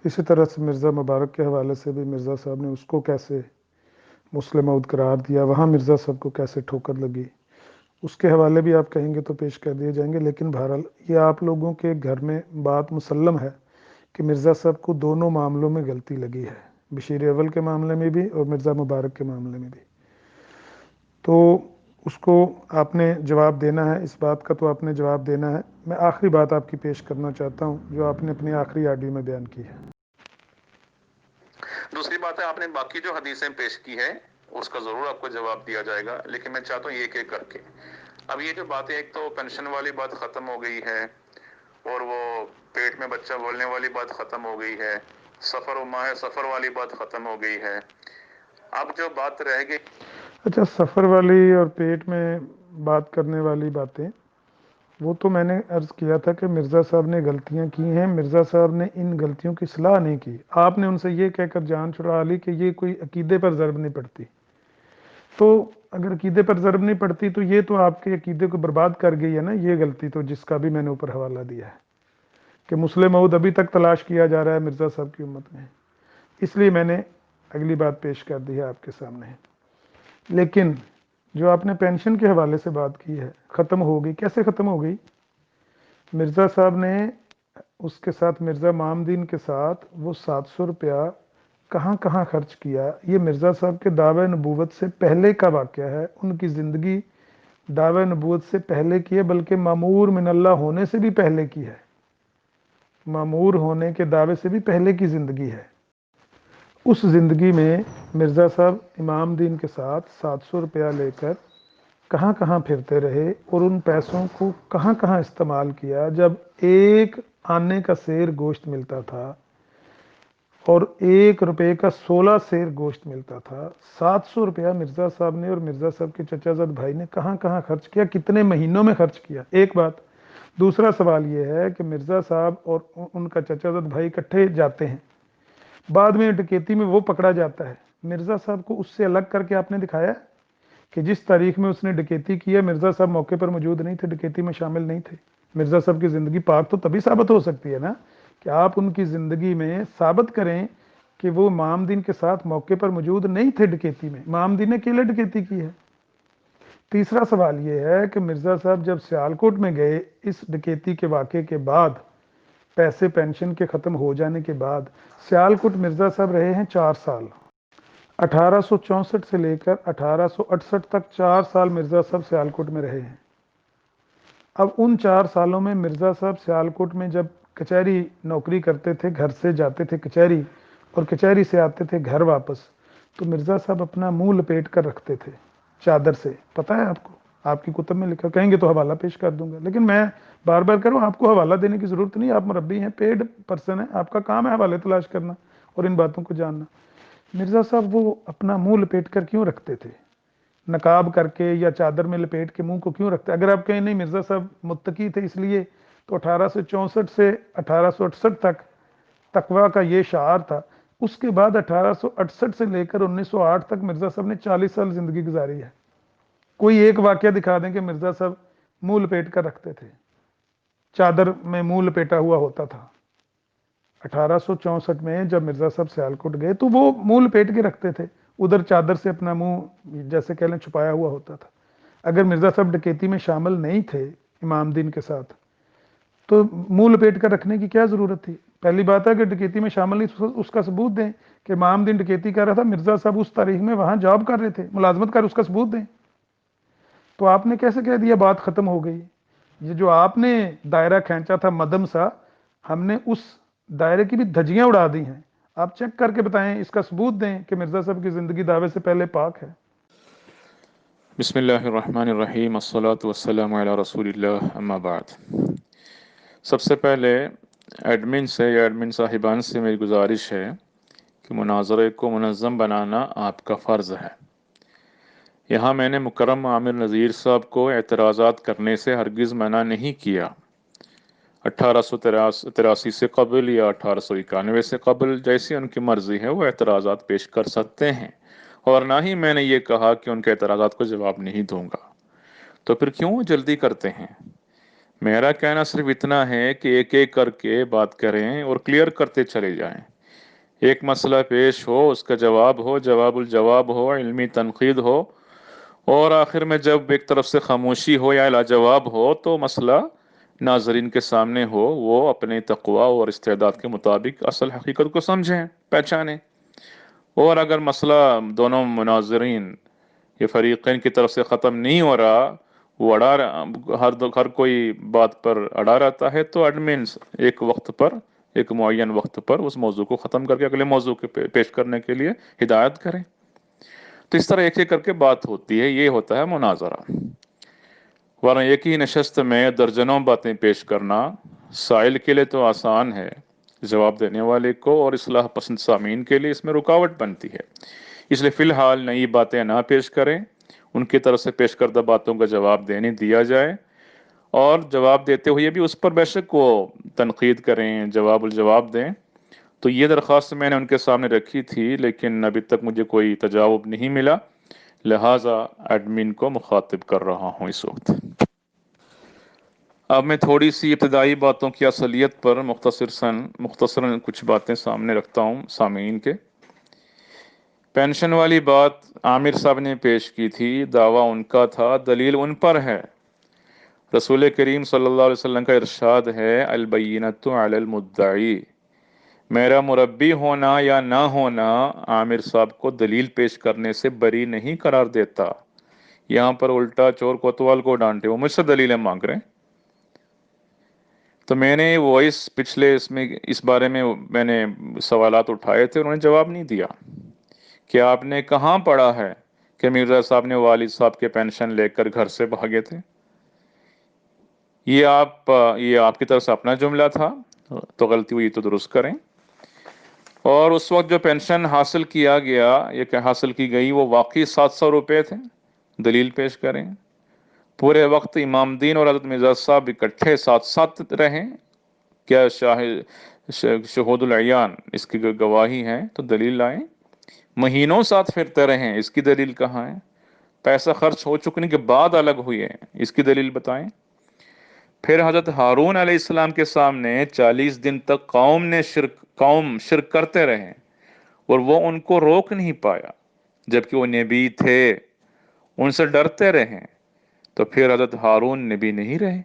اسی طرح سے مرزا مبارک کے حوالے سے بھی مرزا صاحب نے اس کو کیسے مسلم مود قرار دیا، وہاں مرزا صاحب کو کیسے ٹھوکر لگی، اس کے حوالے بھی آپ کہیں گے تو پیش کر دیے جائیں گے۔ لیکن بہرحال یہ آپ لوگوں کے گھر میں بات مسلم ہے کہ مرزا صاحب کو دونوں معاملوں میں غلطی لگی ہے، بشیر اول کے معاملے میں بھی اور مرزا مبارک کے معاملے میں بھی، تو اس کو آپ نے جواب دینا ہے، اس بات کا تو آپ نے جواب دینا ہے۔ میں آخری بات آپ کی پیش کرنا چاہتا ہوں جو آپ نے اپنی آخری آڈیو میں بیان کی ہے۔ دوسری بات ہے آپ نے باقی جو حدیثیں پیش کی ہے اس کا ضرور آپ کو جواب دیا جائے گا، لیکن میں چاہتا ہوں ایک ایک کر کے۔ اب یہ جو باتیں، ایک تو پینشن والی بات ختم ہو گئی ہے، اور وہ پیٹ میں بچہ بولنے والی بات ختم ہو گئی ہے، سفر و ماہ سفر والی بات ختم ہو گئی ہے۔ اب جو بات رہ گئی، اچھا سفر والی اور پیٹ میں بات کرنے والی باتیں، وہ تو میں نے عرض کیا تھا کہ مرزا صاحب نے غلطیاں کی ہیں، مرزا صاحب نے ان غلطیوں کی اصلاح نہیں کی۔ آپ نے ان سے یہ کہہ کر جان چھڑا لی کہ یہ کوئی عقیدے پر ضرب نہیں پڑتی، تو اگر عقیدے پر ضرب نہیں پڑتی تو یہ تو آپ کے عقیدے کو برباد کر گئی ہے نا یہ غلطی، تو جس کا بھی میں نے اوپر حوالہ دیا ہے کہ مسلم مود ابھی تک تلاش کیا جا رہا ہے مرزا صاحب کی امت میں، اس لیے میں نے اگلی بات پیش کر دی ہے آپ کے سامنے۔ لیکن جو آپ نے پینشن کے حوالے سے بات کی ہے، ختم ہو گئی، کیسے ختم ہو گئی؟ مرزا صاحب نے اس کے ساتھ مرزا مامدین کے ساتھ وہ 700 روپیہ کہاں کہاں خرچ کیا، یہ مرزا صاحب کے دعوی نبوت سے پہلے کا واقعہ ہے، ان کی زندگی دعوی نبوت سے پہلے کی ہے، بلکہ مامور من اللہ ہونے سے بھی پہلے کی ہے، مامور ہونے کے دعوے سے بھی پہلے کی زندگی ہے۔ اس زندگی میں مرزا صاحب امام دین کے ساتھ 700 روپیہ لے کر کہاں کہاں پھرتے رہے اور ان پیسوں کو کہاں کہاں استعمال کیا۔ جب ایک آنے کا سیر گوشت ملتا تھا اور 1 روپے کا 16 سیر گوشت ملتا تھا، 700 روپیہ مرزا صاحب نے اور مرزا صاحب کے چچا زاد بھائی نے کہاں کہاں خرچ کیا، کتنے مہینوں میں خرچ کیا، ایک بات۔ دوسرا سوال یہ ہے کہ مرزا صاحب اور ان کا چچا زاد بھائی اکٹھے جاتے ہیں، بعد میں ڈکیتی میں وہ پکڑا جاتا ہے، مرزا صاحب کو اس سے الگ کر کے آپ نے دکھایا کہ جس تاریخ میں اس نے ڈکیتی کی ہے مرزا صاحب موقع پر موجود نہیں تھے، ڈکیتی میں شامل نہیں تھے۔ مرزا صاحب کی زندگی پاک تو تبھی ثابت ہو سکتی ہے نا کہ آپ ان کی زندگی میں ثابت کریں کہ وہ امام دین کے ساتھ موقع پر موجود نہیں تھے ڈکیتی میں، امام دین نے اکیلے ڈکیتی کی ہے۔ تیسرا سوال یہ ہے کہ مرزا صاحب جب سیالکوٹ میں گئے اس ڈکیتی کے واقعے کے بعد، پیسے پینشن کے ختم ہو جانے کے بعد، سیالکوٹ مرزا صاحب رہے ہیں 4 سال، 1864 سے لے کر 1868 تک 4 سال مرزا صاحب سیالکوٹ میں رہے ہیں۔ اب ان 4 سالوں میں مرزا صاحب سیالکوٹ میں جب کچہری نوکری کرتے تھے، گھر سے جاتے تھے کچہری اور کچہری سے آتے تھے گھر واپس، تو مرزا صاحب اپنا منہ لپیٹ کر رکھتے تھے چادر سے، پتہ ہے آپ کو، آپ کی کتب میں لکھا، کہیں گے تو حوالہ پیش کر دوں گا، لیکن میں بار بار کروں، آپ کو حوالہ دینے کی ضرورت نہیں، آپ مربی ہیں، پیڈ پرسن ہیں، آپ کا کام ہے حوالے تلاش کرنا اور ان باتوں کو جاننا۔ مرزا صاحب وہ اپنا منہ لپیٹ کر کیوں رکھتے تھے؟ نقاب کر کے یا چادر میں لپیٹ کے منہ کو کیوں رکھتے؟ اگر آپ کہیں نہیں مرزا صاحب متقی تھے اس لیے، تو 1864 سے 1868 تک تقوی کا یہ شعار تھا، اس کے بعد 1868 سے لے کر 1908 تک مرزا صاحب نے 40 سال زندگی گزاری ہے۔ کوئی ایک واقعہ دکھا دیں کہ مرزا صاحب منہ لپیٹ کر رکھتے تھے، چادر میں منہ لپیٹا ہوا ہوتا تھا۔ 1864 میں جب مرزا صاحب سیالکوٹ گئے تو وہ منہ لپیٹ کے رکھتے تھے، ادھر چادر سے اپنا منہ جیسے کہہ لیں چھپایا ہوا ہوتا تھا۔ اگر مرزا صاحب ڈکیتی میں شامل نہیں تھے امام دین کے ساتھ تو منہ لپیٹ کر رکھنے کی کیا ضرورت تھی؟ پہلی بات ہے کہ ڈکیتی میں شامل نہیں، اس کا ثبوت دیں کہ امام دین ڈکیتی کر رہا تھا، مرزا صاحب اس تاریخ میں وہاں جاب کر رہے تھے، ملازمت کر، اس کا ثبوت دیں۔ تو آپ نے کیسے کہہ دیا بات ختم ہو گئی؟ یہ جو آپ نے دائرہ کھینچا تھا مدم سا، ہم نے اس دائرے کی بھی دھجیاں اڑا دی ہیں. آپ چیک کر کے بتائیں، اس کا ثبوت دیں کہ مرزا صاحب کی زندگی دعوے سے پہلے پاک ہے. بسم اللہ الرحمن الرحیم، الصلاۃ والسلام علی رسول اللہ، اما بعد. سب سے پہلے ایڈمن سے یا ایڈمن صاحبان سے میری گزارش ہے کہ مناظرے کو منظم بنانا آپ کا فرض ہے. یہاں میں نے مکرم عامر نذیر صاحب کو اعتراضات کرنے سے ہرگز منع نہیں کیا. 1883 سے قبل یا 1891 سے قبل، جیسی ان کی مرضی ہے وہ اعتراضات پیش کر سکتے ہیں، اور نہ ہی میں نے یہ کہا کہ ان کے اعتراضات کو جواب نہیں دوں گا. تو پھر کیوں جلدی کرتے ہیں؟ میرا کہنا صرف اتنا ہے کہ ایک ایک کر کے بات کریں اور کلیئر کرتے چلے جائیں. ایک مسئلہ پیش ہو، اس کا جواب ہو، جواب الجواب ہو، علمی تنقید ہو، اور آخر میں جب ایک طرف سے خاموشی ہو یا لاجواب ہو تو مسئلہ ناظرین کے سامنے ہو، وہ اپنے تقوی اور استعداد کے مطابق اصل حقیقت کو سمجھیں، پہچانیں. اور اگر مسئلہ دونوں مناظرین یا فریقین کی طرف سے ختم نہیں ہو رہا، وہ ہر کوئی بات پر اڑا رہتا ہے، تو ایڈمنز ایک وقت پر، ایک معین وقت پر اس موضوع کو ختم کر کے اگلے موضوع کے پیش کرنے کے لیے ہدایت کریں. تو اس طرح ایک ایک کر کے بات ہوتی ہے، یہ ہوتا ہے مناظرہ. ورنہ ایک ہی نشست میں درجنوں باتیں پیش کرنا سائل کے لیے تو آسان ہے، جواب دینے والے کو اور اصلاح پسند سامعین کے لیے اس میں رکاوٹ بنتی ہے. اس لیے فی الحال نئی باتیں نہ پیش کریں، ان کی طرف سے پیش کردہ باتوں کا جواب دیا جائے، اور جواب دیتے ہوئے بھی اس پر بے شک وہ تنقید کریں، جواب الجواب دیں. تو یہ درخواست میں نے ان کے سامنے رکھی تھی، لیکن ابھی تک مجھے کوئی تجاوب نہیں ملا، لہٰذا ایڈمن کو مخاطب کر رہا ہوں اس وقت. اب میں تھوڑی سی ابتدائی باتوں کی اصلیت پر مختصراً کچھ باتیں سامنے رکھتا ہوں سامعین کے. پینشن والی بات عامر صاحب نے پیش کی تھی، دعویٰ ان کا تھا، دلیل ان پر ہے. رسول کریم صلی اللہ علیہ وسلم کا ارشاد ہے، البینۃ علی المدعی. میرا مربی ہونا یا نہ ہونا عامر صاحب کو دلیل پیش کرنے سے بری نہیں قرار دیتا. یہاں پر الٹا چور کوتوال کو ڈانٹے، وہ مجھ سے دلیلیں مانگ رہے ہیں. تو میں نے پچھلے اس بارے میں نے سوالات اٹھائے تھے، انہوں نے جواب نہیں دیا کہ آپ نے کہاں پڑھا ہے کہ مرزا صاحب نے والد صاحب کے پینشن لے کر گھر سے بھاگے تھے. یہ آپ کی طرف سے اپنا جملہ تھا، تو غلطی ہوئی تو درست کریں. اور اس وقت جو پینشن حاصل کیا گیا، یہ کہ حاصل کی گئی، وہ واقعی 700 روپے تھے، دلیل پیش کریں. پورے وقت امام دین اور حضرت مرزا صاحب اکٹھے ساتھ ساتھ رہیں، کیا شہود العیان اس کی گواہی ہیں؟ تو دلیل لائیں. مہینوں ساتھ پھرتے رہیں، اس کی دلیل کہاں ہے؟ پیسہ خرچ ہو چکنے کے بعد الگ ہوئے، اس کی دلیل بتائیں. پھر حضرت ہارون علیہ السلام کے سامنے 40 دن تک قوم شرک کرتے رہے، اور وہ ان کو روک نہیں پایا، جبکہ وہ نبی تھے، ان سے ڈرتے رہے. تو پھر حضرت ہارون نبی نہیں رہے.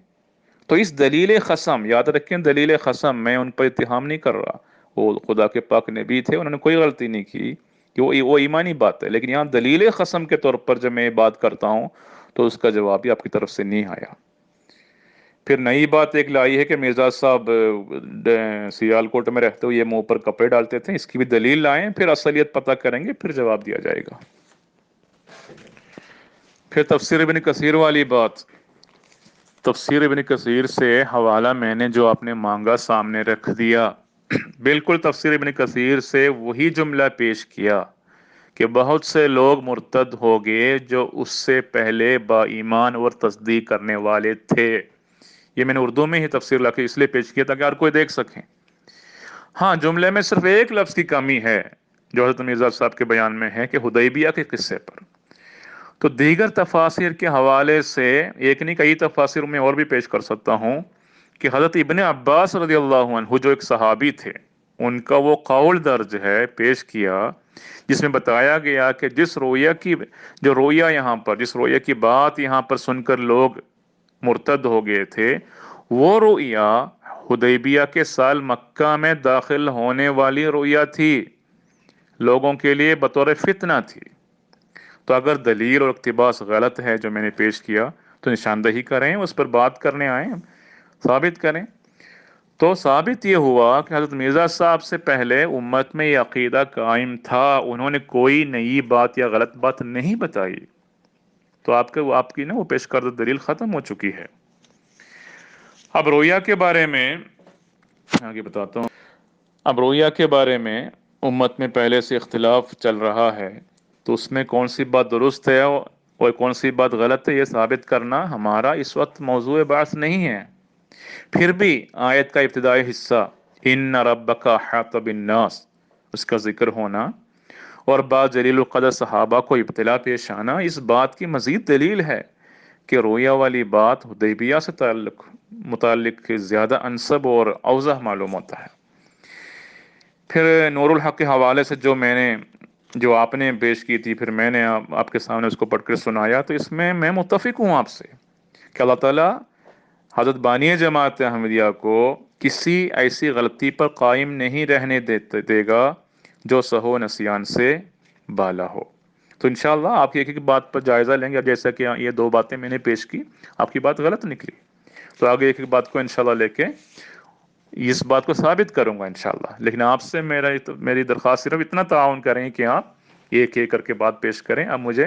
تو اس دلیل قسم، یاد رکھیں دلیل قسم، میں ان پر اتہام نہیں کر رہا، وہ خدا کے پاک نبی تھے، انہوں نے کوئی غلطی نہیں کی، کہ وہ ایمانی بات ہے. لیکن یہاں دلیل قسم کے طور پر جب میں یہ بات کرتا ہوں تو اس کا جواب بھی آپ کی طرف سے نہیں آیا. پھر نئی بات ایک لائی ہے کہ مرزا صاحب سیالکوٹ میں رہتے ہوئے یہ منہ پر کپڑے ڈالتے تھے، اس کی بھی دلیل لائیں، پھر اصلیت پتہ کریں گے، پھر جواب دیا جائے گا. پھر تفسیر ابن کثیر والی بات، تفسیر ابن کثیر سے حوالہ میں نے جو آپ نے مانگا سامنے رکھ دیا. بالکل تفسیر ابن کثیر سے وہی جملہ پیش کیا کہ بہت سے لوگ مرتد ہو گئے جو اس سے پہلے با ایمان اور تصدیق کرنے والے تھے. یہ میں نے اردو میں ہی تفسیر لا کے اس لیے پیش کیا تاکہ ہر کوئی دیکھ سکیں. ہاں، جملے میں صرف ایک لفظ کی کمی ہے جو حضرت مرزا صاحب کے بیان میں ہے، کہ حدیبیہ کے قصے پر. تو دیگر تفاسیر کے حوالے سے ایک نہیں کئی تفاسیر میں اور بھی پیش کر سکتا ہوں کہ حضرت ابن عباس رضی اللہ عنہ جو ایک صحابی تھے، ان کا وہ قول درج ہے، پیش کیا، جس میں بتایا گیا کہ جس رویا کی بات یہاں پر سن کر لوگ مرتد ہو گئے تھے، وہ رویا حدیبیہ کے سال مکہ میں داخل ہونے والی رویا تھی، لوگوں کے لیے بطور فتنہ تھی. تو اگر دلیل اور اقتباس غلط ہے جو میں نے پیش کیا تو نشاندہی کریں، اس پر بات کرنے آئیں، ثابت کریں۔ تو ثابت یہ ہوا کہ حضرت مرزا صاحب سے پہلے امت میں یہ عقیدہ قائم تھا، انہوں نے کوئی نئی بات یا غلط بات نہیں بتائی۔ تو آپ کی نا وہ پیش کردہ دلیل ختم ہو چکی ہے۔ اب رویا کے بارے میں آگے بتاتا ہوں۔ اب رویا کے بارے میں امت میں پہلے سے اختلاف چل رہا ہے، تو اس میں کون سی بات درست ہے اور کون سی بات غلط ہے، یہ ثابت کرنا ہمارا اس وقت موضوع بحث نہیں ہے۔ پھر بھی آیت کا ابتدائی حصہ ان ربک احاط بالناس، اس کا ذکر ہونا اور بعض جلیل القدر صحابہ کو ابتلا پیش آنا اس بات کی مزید دلیل ہے کہ رویا والی بات حدیبیہ سے متعلق زیادہ انسب اور اوضح معلوم ہوتا ہے۔ پھر نور الحق کے حوالے سے جو آپ نے پیش کی تھی، پھر میں نے آپ کے سامنے اس کو پڑھ کر سنایا، تو اس میں میں متفق ہوں آپ سے کہ اللہ تعالیٰ حضرت بانی جماعت احمدیہ کو کسی ایسی غلطی پر قائم نہیں رہنے دے گا جو سہو نسیان سے بالا ہو۔ تو انشاءاللہ آپ کی ایک ایک بات پر جائزہ لیں گے۔ اب جیسا کہ یہ دو باتیں میں نے پیش کی، آپ کی بات غلط نکلی، تو آگے ایک ایک بات کو انشاءاللہ لے کے اس بات کو ثابت کروں گا انشاءاللہ۔ لیکن آپ سے میری درخواست صرف اتنا تعاون کریں کہ آپ ایک ایک کر کے بات پیش کریں۔ اب مجھے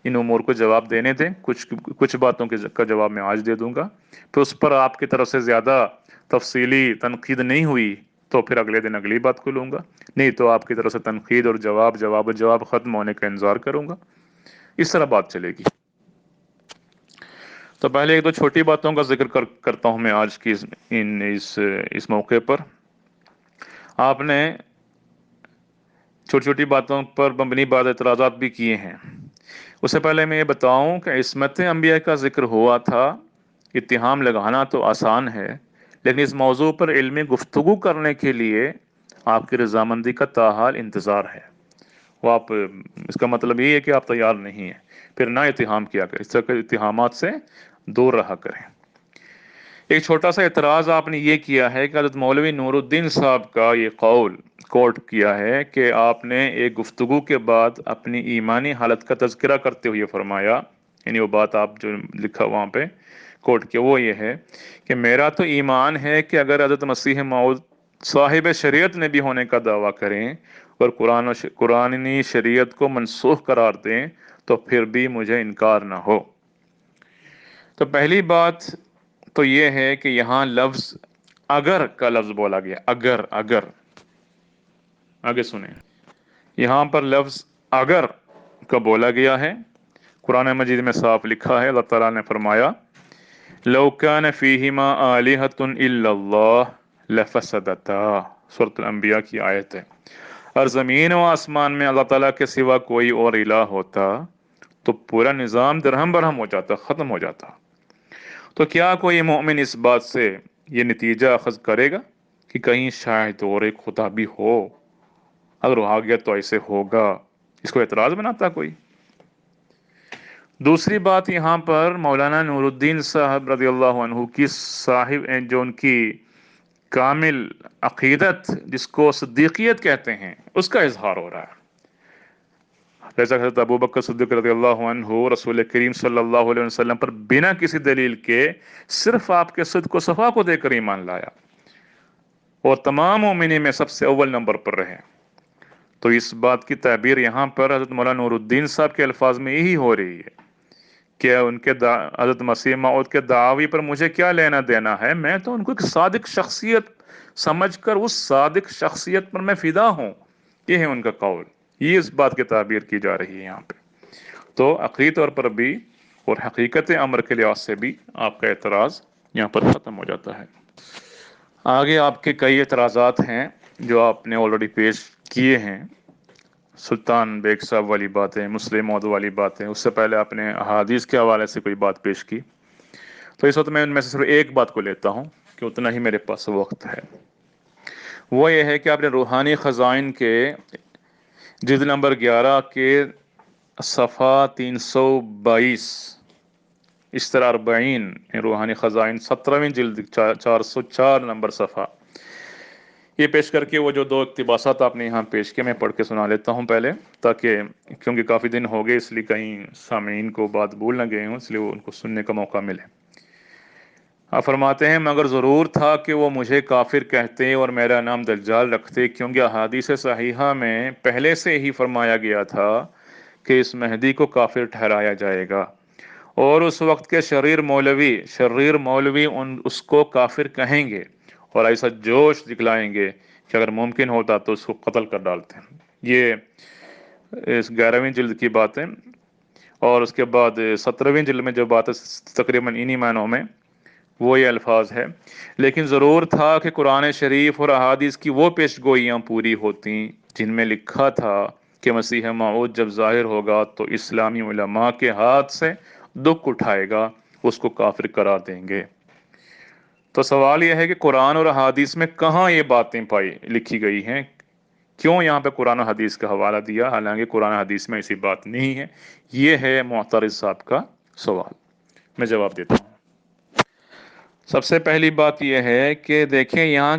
ان امور کو جواب دینے دیں، کچھ باتوں کا جواب میں آج دے دوں گا، پھر اس پر آپ کی طرف سے زیادہ تفصیلی تنقید نہیں ہوئی تو پھر اگلے دن اگلی بات کو لوں گا، نہیں تو آپ کی طرف سے تنقید اور جواب ختم ہونے کا انتظار کروں گا۔ اس طرح بات چلے گی۔ تو پہلے ایک دو چھوٹی باتوں کا ذکر کرتا ہوں میں آج کی اس موقع پر۔ آپ نے چھوٹی چھوٹی باتوں پر مبنی بعض اعتراضات بھی کیے ہیں۔ اس سے پہلے میں یہ بتاؤں کہ عصمت انبیاء کا ذکر ہوا تھا۔ اتہام لگانا تو آسان ہے، لیکن اس موضوع پر علمی گفتگو کرنے کے لیے آپ کی رضامندی کا تاحال انتظار ہے۔ اس کا مطلب یہ ہے کہ آپ تیار نہیں ہیں، پھر نہ اتہام کیا کریں، اس طرح کے اتہامات سے دور رہا کریں۔ ایک چھوٹا سا اعتراض آپ نے یہ کیا ہے کہ حضرت مولوی نور الدین صاحب کا یہ قول کوٹ کیا ہے کہ آپ نے ایک گفتگو کے بعد اپنی ایمانی حالت کا تذکرہ کرتے ہوئے فرمایا، یعنی وہ بات آپ جو لکھا وہاں پہ کوٹ کیا وہ یہ ہے کہ میرا تو ایمان ہے کہ اگر حضرت مسیح موعود صاحب شریعت نبی ہونے کا دعویٰ کریں اور قرآنی شریعت کو منسوخ قرار دیں تو پھر بھی مجھے انکار نہ ہو۔ تو پہلی بات تو یہ ہے کہ یہاں لفظ اگر کا لفظ بولا گیا، اگر آگے سنیں، یہاں پر لفظ اگر کا بولا گیا ہے۔ قرآن مجید میں صاف لکھا ہے، اللہ تعالیٰ نے فرمایا لو کان فیہما آلہۃ الا اللہ لفسدتا، سورۃ الانبیاء کی آیت ہے۔ اور زمین و آسمان میں اللہ تعالیٰ کے سوا کوئی اور الہ ہوتا تو پورا نظام درہم برہم ہو جاتا، ختم ہو جاتا۔ تو کیا کوئی مومن اس بات سے یہ نتیجہ اخذ کرے گا کہ کہیں شاید اور ایک خدا بھی ہو؟ اگر وہ آ گیا تو ایسے ہوگا، اس کو اعتراض بناتا کوئی؟ دوسری بات، یہاں پر مولانا نور الدین صاحب رضی اللہ عنہ کی صاحب جو ان کی کامل عقیدت جس کو صدیقیت کہتے ہیں اس کا اظہار ہو رہا ہے۔ جیسا حضرت ابو بکر صدیق رضی اللہ عنہ رسول کریم صلی اللہ علیہ وسلم پر بنا کسی دلیل کے صرف آپ کے صدق و صفا کو دے کر ایمان لایا اور تمام مومنین میں سب سے اول نمبر پر رہے۔ تو اس بات کی تعبیر یہاں پر حضرت مولانا نور الدین صاحب کے الفاظ میں یہی ہو رہی ہے کہ ان کے حضرت مسیح موعود کے دعوی پر مجھے کیا لینا دینا ہے، میں تو ان کو ایک صادق شخصیت سمجھ کر اس صادق شخصیت پر میں فدا ہوں۔ یہ ہے ان کا قول، یہ اس بات کی تعبیر کی جا رہی ہے یہاں پہ۔ تو عقلی طور پر بھی اور حقیقت امر کے لحاظ سے بھی آپ کا اعتراض یہاں پر ختم ہو جاتا ہے۔ آگے آپ کے کئی اعتراضات ہیں جو آپ نے آلریڈی پیش کیے ہیں، سلطان بیگ صاحب والی باتیں، مسلم موعود والی باتیں، اس سے پہلے آپ نے احادیث کے حوالے سے کوئی بات پیش کی۔ تو اس وقت میں ان میں سے صرف ایک بات کو لیتا ہوں کہ اتنا ہی میرے پاس وقت ہے، وہ یہ ہے کہ آپ نے روحانی خزائن کے جلد نمبر 11 کے صفحہ 322 اشترا 40 روحانی خزائن 17ویں جلد 404 نمبر صفحہ، یہ پیش کر کے وہ جو دو اقتباسات آپ نے یہاں پیش کیے میں پڑھ کے سنا لیتا ہوں پہلے، تاکہ کیونکہ کافی دن ہو گئے اس لیے کہیں سامعین کو بات بھول نہ گئے ہوں، اس لیے ان کو سننے کا موقع ملے۔ آپ فرماتے ہیں مگر ضرور تھا کہ وہ مجھے کافر کہتے اور میرا نام دجال رکھتے، کیونکہ احادیث صحیحہ میں پہلے سے ہی فرمایا گیا تھا کہ اس مہدی کو کافر ٹھہرایا جائے گا، اور اس وقت کے شریر مولوی اس کو کافر کہیں گے اور ایسا جوش دکھلائیں گے کہ اگر ممکن ہوتا تو اس کو قتل کر ڈالتے ہیں۔ یہ اس 11ویں جلد کی بات ہے، اور اس کے بعد 17ویں جلد میں جو بات ہے تقریباً انہی معنوں میں وہ یہ الفاظ ہے، لیکن ضرور تھا کہ قرآن شریف اور احادیث کی وہ پیش گوئیاں پوری ہوتیں جن میں لکھا تھا کہ مسیح موعود جب ظاہر ہوگا تو اسلامی علماء کے ہاتھ سے دکھ اٹھائے گا، اس کو کافر قرار دیں گے۔ تو سوال یہ ہے کہ قرآن اور احادیث میں کہاں یہ باتیں لکھی گئی ہیں؟ کیوں یہاں پہ قرآن و حدیث کا حوالہ دیا حالانکہ قرآن و حدیث میں ایسی بات نہیں ہے؟ یہ ہے معترض صاحب کا سوال، میں جواب دیتا ہوں۔ سب سے پہلی بات یہ ہے کہ دیکھیں یہاں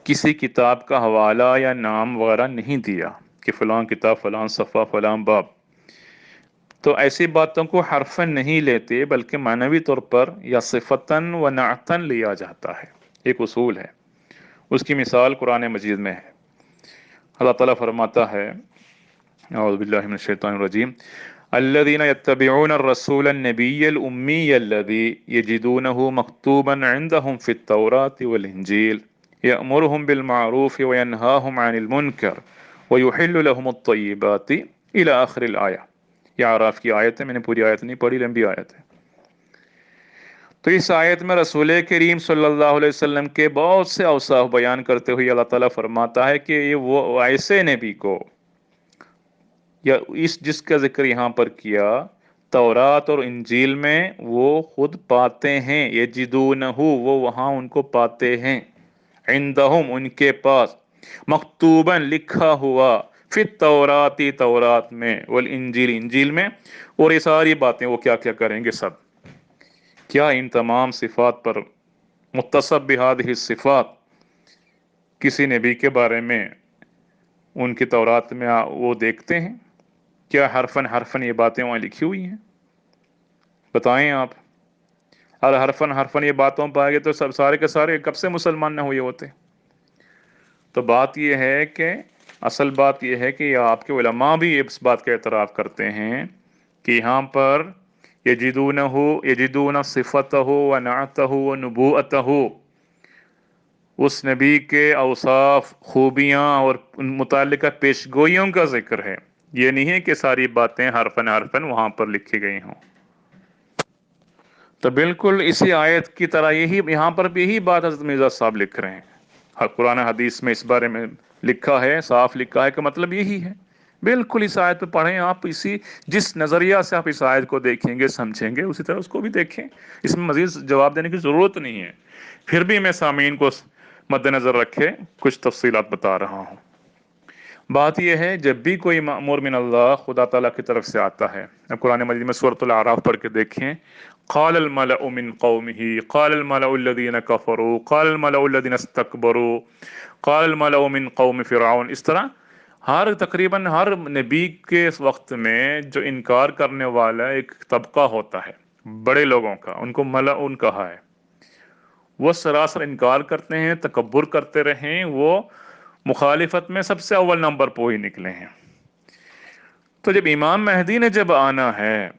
کسی کتاب کا حوالہ یا نام وغیرہ نہیں دیا کہ فلاں کتاب، فلاں صفحہ، فلاں باب، تو ایسی باتوں کو حرفاً نہیں لیتے بلکہ معنوی طور پر یا صفتاً و نعتاً لیا جاتا ہے۔ ایک اصول ہے، اس کی مثال قرآن مجید میں ہے۔ اللہ تعالیٰ فرماتا ہے اعوذ باللہ من الشیطان الرجیم الذين يتبعون الرسول النبي الأمي الذي يجدونه مكتوبا عندهم في التوراة والإنجيل يأمرهم بالمعروف وينهاهم عن المنكر ويحل لهم الطيبات إلى آخر الآية۔ یہ اعراف کی آیت ہے، میں نے پوری آیت نہیں پڑھی، لمبی آیت ہے۔ تو اس آیت میں رسول کریم صلی اللہ علیہ وسلم کے بہت سے اوصاف بیان کرتے ہوئے اللہ تعالیٰ فرماتا ہے کہ یہ وہ ایسے نبی کو، یا جس کا ذکر یہاں پر کیا تورات اور انجیل میں، وہ خود پاتے ہیں، یجدونہ، وہ وہاں ان کو پاتے ہیں، عندہم، ان کے پاس، مکتوباً، لکھا ہوا، فی التوراتی، تورات میں، والانجیل، انجیل میں، اور یہ ساری باتیں وہ کیا کیا کریں گے، سب کیا ان تمام صفات پر متصف بہذہ الصفات کسی نبی کے بارے میں ان کی تورات میں وہ دیکھتے ہیں؟ کیا حرفن یہ باتیں وہاں لکھی ہوئی ہیں؟ بتائیں آپ، اگر حرفن یہ باتوں پائے گے تو سب سارے کے سارے کب سے مسلمان نہ ہوئے ہوتے؟ تو بات یہ ہے کہ اصل بات یہ ہے کہ آپ کے علماء بھی اس بات کا اعتراف کرتے ہیں کہ یہاں پر یجدون صفتہ و نعتہ و نبوءتہ، اس نبی کے اوصاف، خوبیاں اور ان متعلقہ پیشگوئیوں کا ذکر ہے، یہ نہیں ہے کہ ساری باتیں حرفن وہاں پر لکھی گئی ہوں۔ تو بالکل اسی آیت کی طرح یہاں پر بھی یہی بات حضرت مرزا صاحب لکھ رہے ہیں، قرآن حدیث میں اس بارے میں لکھا ہے، صاف لکھا ہے کہ مطلب یہی ہے۔ بالکل اس آیت پہ پڑھیں آپ، جس نظریہ سے آپ اس آیت کو دیکھیں گے سمجھیں گے اسی طرح اس کو بھی دیکھیں، اس میں مزید جواب دینے کی ضرورت نہیں ہے۔ پھر بھی میں سامعین کو مد نظر رکھے کچھ تفصیلات بتا رہا ہوں۔ بات یہ ہے جب بھی کوئی مأمور من اللہ خدا تعالیٰ کی طرف سے آتا ہے، اب قرآن مجید میں سورۃ الاعراف پڑھ کے دیکھیں، قال الملأ من قومه قال الملأ الذين كفروا قال الملأ الذين استكبروا قال الملأ من قوم فرعون، اس طرح تقریباً ہر نبی کے اس وقت میں جو انکار کرنے والا ایک طبقہ ہوتا ہے بڑے لوگوں کا، ان کو ملعون کہا ہے، وہ سراسر انکار کرتے ہیں، تکبر کرتے رہیں، وہ مخالفت میں سب سے اول نمبر پہ ہی نکلے ہیں۔ تو جب امام مہدی نے جب آنا ہے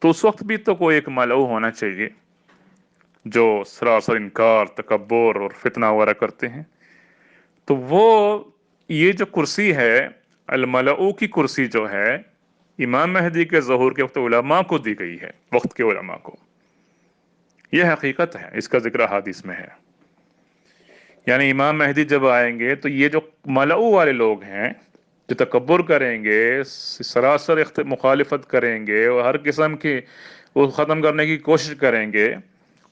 تو اس وقت بھی تو کوئی ایک ملعو ہونا چاہیے جو سراسر انکار، تکبر اور فتنہ وغیرہ کرتے ہیں۔ تو وہ یہ جو کرسی ہے الملعو کی کرسی جو ہے، امام مہدی کے ظہور کے وقت علماء کو دی گئی ہے، وقت کے علماء کو۔ یہ حقیقت ہے، اس کا ذکر حدیث میں ہے۔ یعنی امام مہدی جب آئیں گے تو یہ جو ملعو والے لوگ ہیں جو تکبر کریں گے، سراسر مخالفت کریں گے اور ہر قسم کی وہ ختم کرنے کی کوشش کریں گے،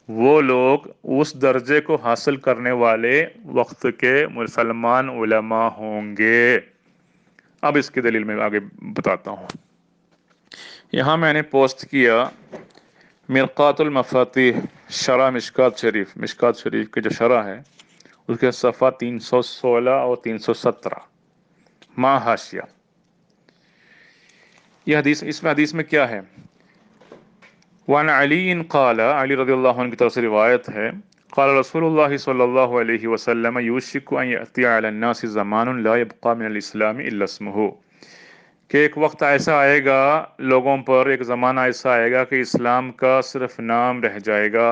وہ لوگ اس درجے کو حاصل کرنے والے وقت کے مسلمان علماء ہوں گے۔ اب اس کی دلیل میں آگے بتاتا ہوں۔ یہاں میں نے پوسٹ کیا مرقات المفاتیح، شرح مشکات شریف کی جو شرح ہے اس کے صفحہ 316 اور 317 ما حاشیہ. یہ حدیث، اس میں حدیث میں کیا ہے؟ وعن علی قال، علی رضی اللہ عنہ کی طرف سے روایت ہے، قال رسول اللہ صلی اللہ علیہ وسلم یوشک ان یأتی علی الناس زمان لا یبقى من الاسلام الا اسمہ، کہ ایک وقت ایسا آئے گا لوگوں پر، ایک زمانہ ایسا آئے گا کہ اسلام کا صرف نام رہ جائے گا.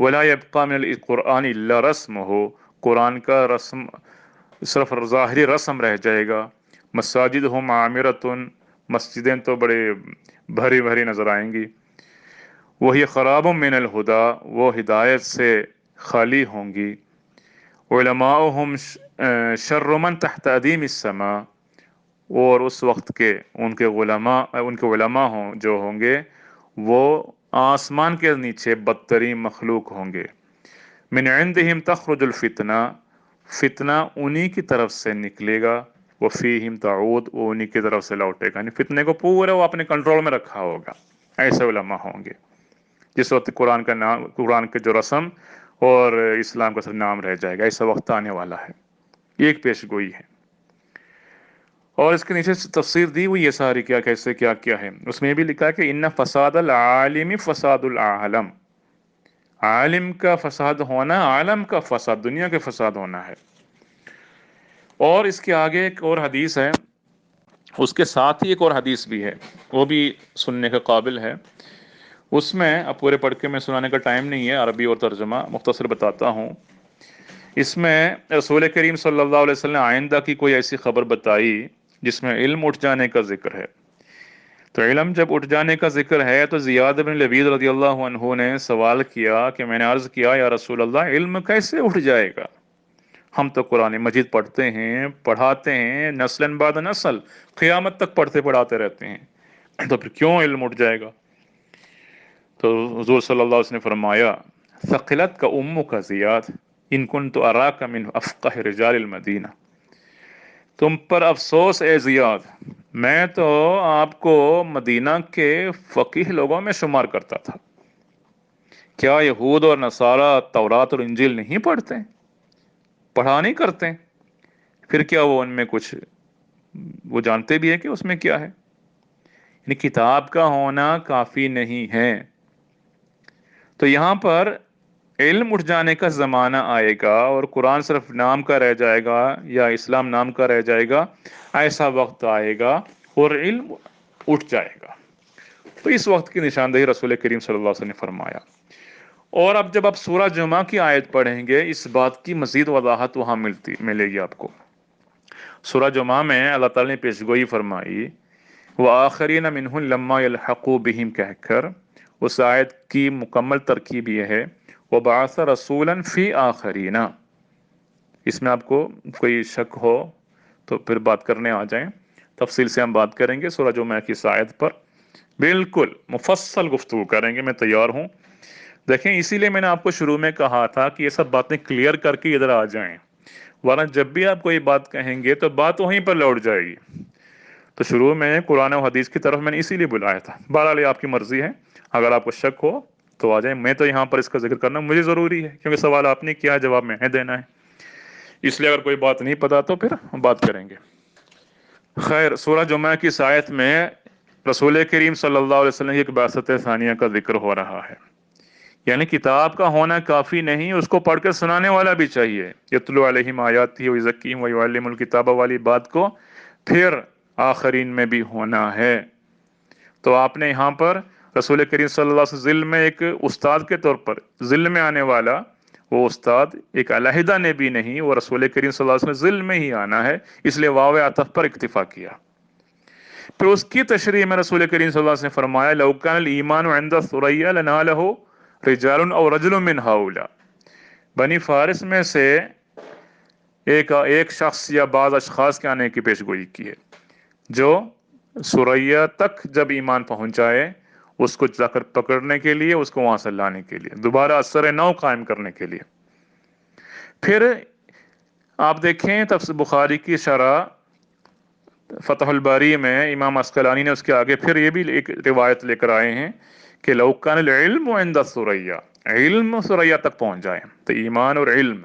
ولا يبقى من القرآن الا رسمہ، قرآن کا رسم صرف ظاہری رسم رہ جائے گا. مساجدہم عامرۃ، مسجدیں تو بڑے بھری بھری نظر آئیں گی. وہی خراب من الہدا، وہ ہدایت سے خالی ہوں گی. علماؤہم شر من تحت ادیم السماء، اور اس وقت کے ان کے علماء جو ہوں گے وہ آسمان کے نیچے بدترین مخلوق ہوں گے. من عندہم تخرج الفتنہ، فتنہ انہی کی طرف سے نکلے گا. وفیہم تعود، وہ انہی کی طرف سے لوٹے گا. یعنی فتنے کو پورا وہ اپنے کنٹرول میں رکھا ہوگا. ایسے علماء ہوں گے جس وقت قرآن کا نام، قرآن کے جو رسم اور اسلام کا صرف نام رہ جائے گا. ایسا وقت آنے والا ہے. یہ ایک پیش گوئی ہے، اور اس کے نیچے تفسیر دی ہوئی ہے ساری، کیا کیسے کیا کیا ہے. اس میں یہ بھی لکھا ہے کہ ان فساد العالم فساد العالم، عالم کا فساد ہونا عالم کا فساد، دنیا کے فساد ہونا ہے. اور اس کے آگے ایک اور حدیث ہے، اس کے ساتھ ہی ایک اور حدیث بھی ہے، وہ بھی سننے کے قابل ہے. اس میں اب پورے پڑھ کے میں سنانے کا ٹائم نہیں ہے، عربی اور ترجمہ مختصر بتاتا ہوں. اس میں رسول کریم صلی اللہ علیہ وسلم نے آئندہ کی کوئی ایسی خبر بتائی جس میں علم اٹھ جانے کا ذکر ہے. تو علم جب اٹھ جانے کا ذکر ہے تو زیاد بن لبید رضی اللہ عنہ نے سوال کیا کہ میں نے عرض کیا یا رسول اللہ علم کیسے اٹھ جائے گا؟ ہم تو قرآن مجید پڑھتے ہیں، پڑھاتے ہیں، نسل بعد نسل، قیامت تک پڑھتے پڑھاتے رہتے ہیں، تو پھر کیوں علم اٹھ جائے گا؟ تو حضور صلی اللہ علیہ وسلم نے فرمایا ثقلت کا امک زیاد ان کنت اراک من افقہ رجال المدینہ، تم پر افسوس اے زیاد، میں تو آپ کو مدینہ کے فقیہ لوگوں میں شمار کرتا تھا. کیا یہود اور نصارہ تورات اور انجیل نہیں پڑھتے، پڑھا نہیں کرتے؟ پھر کیا وہ ان میں کچھ وہ جانتے بھی ہے کہ اس میں کیا ہے؟ یعنی کتاب کا ہونا کافی نہیں ہے. تو یہاں پر علم اٹھ جانے کا زمانہ آئے گا اور قرآن صرف نام کا رہ جائے گا یا اسلام نام کا رہ جائے گا. ایسا وقت آئے گا اور علم اٹھ جائے گا. تو اس وقت کی نشاندہی رسول کریم صلی اللہ علیہ وسلم نے فرمایا. اور اب جب آپ سورہ جمعہ کی آیت پڑھیں گے اس بات کی مزید وضاحت وہاں ملے گی آپ کو. سورہ جمعہ میں اللہ تعالیٰ نے پیشگوئی فرمائی وآخرین منہم لما یلحقوا بہم کہہ کر. اس آیت کی مکمل ترکیب یہ ہے وبعث رسولا فی آخرین. اس میں آپ کو کوئی شک ہو تو پھر بات کرنے آ جائیں، تفصیل سے ہم بات کریں گے سورہ جمعہ کی اس آیت پر، بالکل مفصل گفتگو کریں گے. میں تیار ہوں. دیکھیں اسی لیے میں نے آپ کو شروع میں کہا تھا کہ یہ سب باتیں کلیئر کر کے ادھر آ جائیں، ورنہ جب بھی آپ کوئی بات کہیں گے تو بات وہیں پر لوٹ جائے گی. تو شروع میں قرآن و حدیث کی طرف میں نے اسی لیے بلایا تھا. بہرحال آپ کی مرضی ہے، اگر آپ کو شک ہو تو آ جائیں. میں تو یہاں پر اس کا ذکر کرنا مجھے ضروری ہے کیونکہ سوال آپ نے کیا، جواب میں نے دینا ہے. اس لیے اگر کوئی بات نہیں پتا تو پھر ہم بات کریں گے. خیر، سورہ جمعہ کی اس آیت میں رسول کریم صلی اللہ علیہ وسلم کی ایک بعثت ثانیہ کا ذکر ہو رہا ہے. یعنی کتاب کا ہونا کافی نہیں، اس کو پڑھ کر سنانے والا بھی چاہیے. یتلو علیہم آیاتہ ویزکیہم ویعلمہم الکتاب والی بات کو پھر آخرین میں بھی ہونا ہے. تو آپ نے یہاں پر رسول کریم صلی اللہ علیہ وسلم ذل میں ایک استاد کے طور پر، ذل میں آنے والا وہ استاد ایک علیحدہ نبی نہیں، وہ رسول کریم صلی اللہ علیہ وسلم ذل میں ہی آنا ہے، اس لیے واو عطف پر اکتفا کیا. پھر اس کی تشریح میں رسول کریم صلی اللہ علیہ وسلم نے فرمایا لو کان الایمان عند ثریا لنالہ رجال او رجل من ہؤلاء. بنی فارس میں سے ایک شخص یا بعض اشخاص کے آنے کی پیشگوئی کی ہے جو سوریا تک جب ایمان پہنچ جائے اس کو جا کر پکڑنے کے لیے، اس کو وہاں سے لانے کے لیے، دوبارہ اثر نو قائم کرنے کے لیے. پھر آپ دیکھیں تفسیر بخاری کی شرح فتح الباری میں امام عسقلانی نے اس کے آگے پھر یہ بھی ایک روایت لے کر آئے ہیں کہ لو کان العلم عند ثریا، علم ثریا تک پہنچ جائے تو ایمان اور علم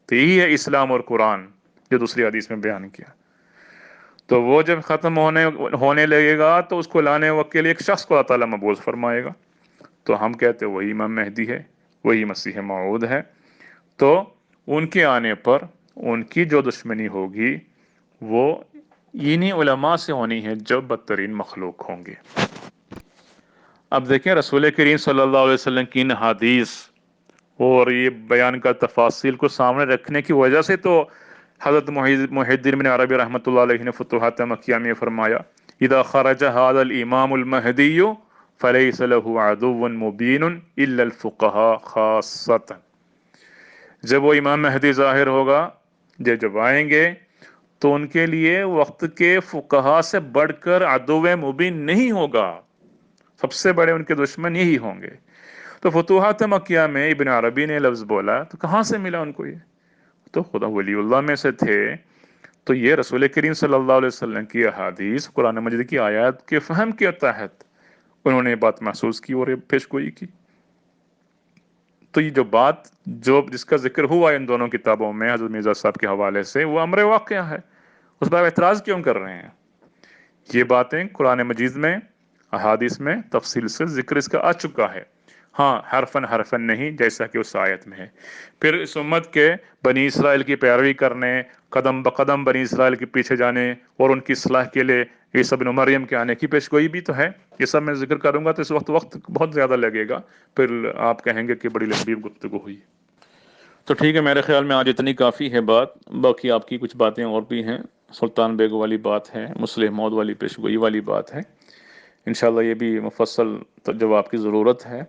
تو یہی ہے اسلام اور قرآن جو دوسری حدیث میں بیان کیا. تو وہ جب ختم ہونے لگے گا تو اس کو لانے وقت کے لیے ایک شخص کو اللہ تعالیٰ مبعوث فرمائے گا. تو ہم کہتے ہیں وہی امام مہدی ہے، وہی مسیح موعود ہے. تو ان کے آنے پر ان کی جو دشمنی ہوگی وہ انہی علماء سے ہونی ہے جو بدترین مخلوق ہوں گے. اب دیکھیں رسول کریم صلی اللہ علیہ وسلم کی ان حدیث اور یہ بیان کا تفاصیل کو سامنے رکھنے کی وجہ سے تو حضرت محی الدین بن عربی رحمۃ اللہ علیہ نے فتوحات مکیہ میں فرمایا اذا خرج هذا الامام المہدی فلیس له عدو مبین الا الفقهاء خاصۃ. جب وہ امام مہدی ظاہر ہوگا، جب آئیں گے تو ان کے لیے وقت کے فقہا سے بڑھ کر عدو مبین نہیں ہوگا، سب سے بڑے ان کے دشمن یہی ہوں گے. تو فتوحات مکیہ میں ابن عربی نے لفظ بولا تو کہاں سے ملا ان کو؟ یہ تو خدا ولی اللہ میں سے تھے. تو یہ رسول کریم صلی اللہ علیہ وسلم کی احادیث، قرآن مجید کی آیات کے فہم کے تحت انہوں نے یہ بات محسوس کی اور پیش گوئی کی. تو یہ جو بات جس کا ذکر ہوا ان دونوں کتابوں میں حضرت مرزا صاحب کے حوالے سے، وہ امر واقعہ ہے، اس پر اعتراض کیوں کر رہے ہیں؟ یہ باتیں قرآن مجید میں احادیث میں تفصیل سے ذکر اس کا آ چکا ہے. ہاں حرفن نہیں جیسا کہ اس آیت میں ہے. پھر اس امت کے بنی اسرائیل کی پیروی کرنے، قدم بقدم بنی اسرائیل کے پیچھے جانے اور ان کی اصلاح کے لیے عیسیٰ ابن مریم کے آنے کی پیشگوئی بھی تو ہے. یہ سب میں ذکر کروں گا تو اس وقت بہت زیادہ لگے گا، پھر آپ کہیں گے کہ بڑی لمبی گفتگو ہوئی. تو ٹھیک ہے، میرے خیال میں آج اتنی کافی ہے بات. باقی آپ کی کچھ باتیں اور بھی ہیں، سلطان بیگم والی بات ہے، مسلح موعود والی پیشگوئی والی بات ہے. انشاءاللہ یہ بھی مفصل جواب کی ضرورت ہے.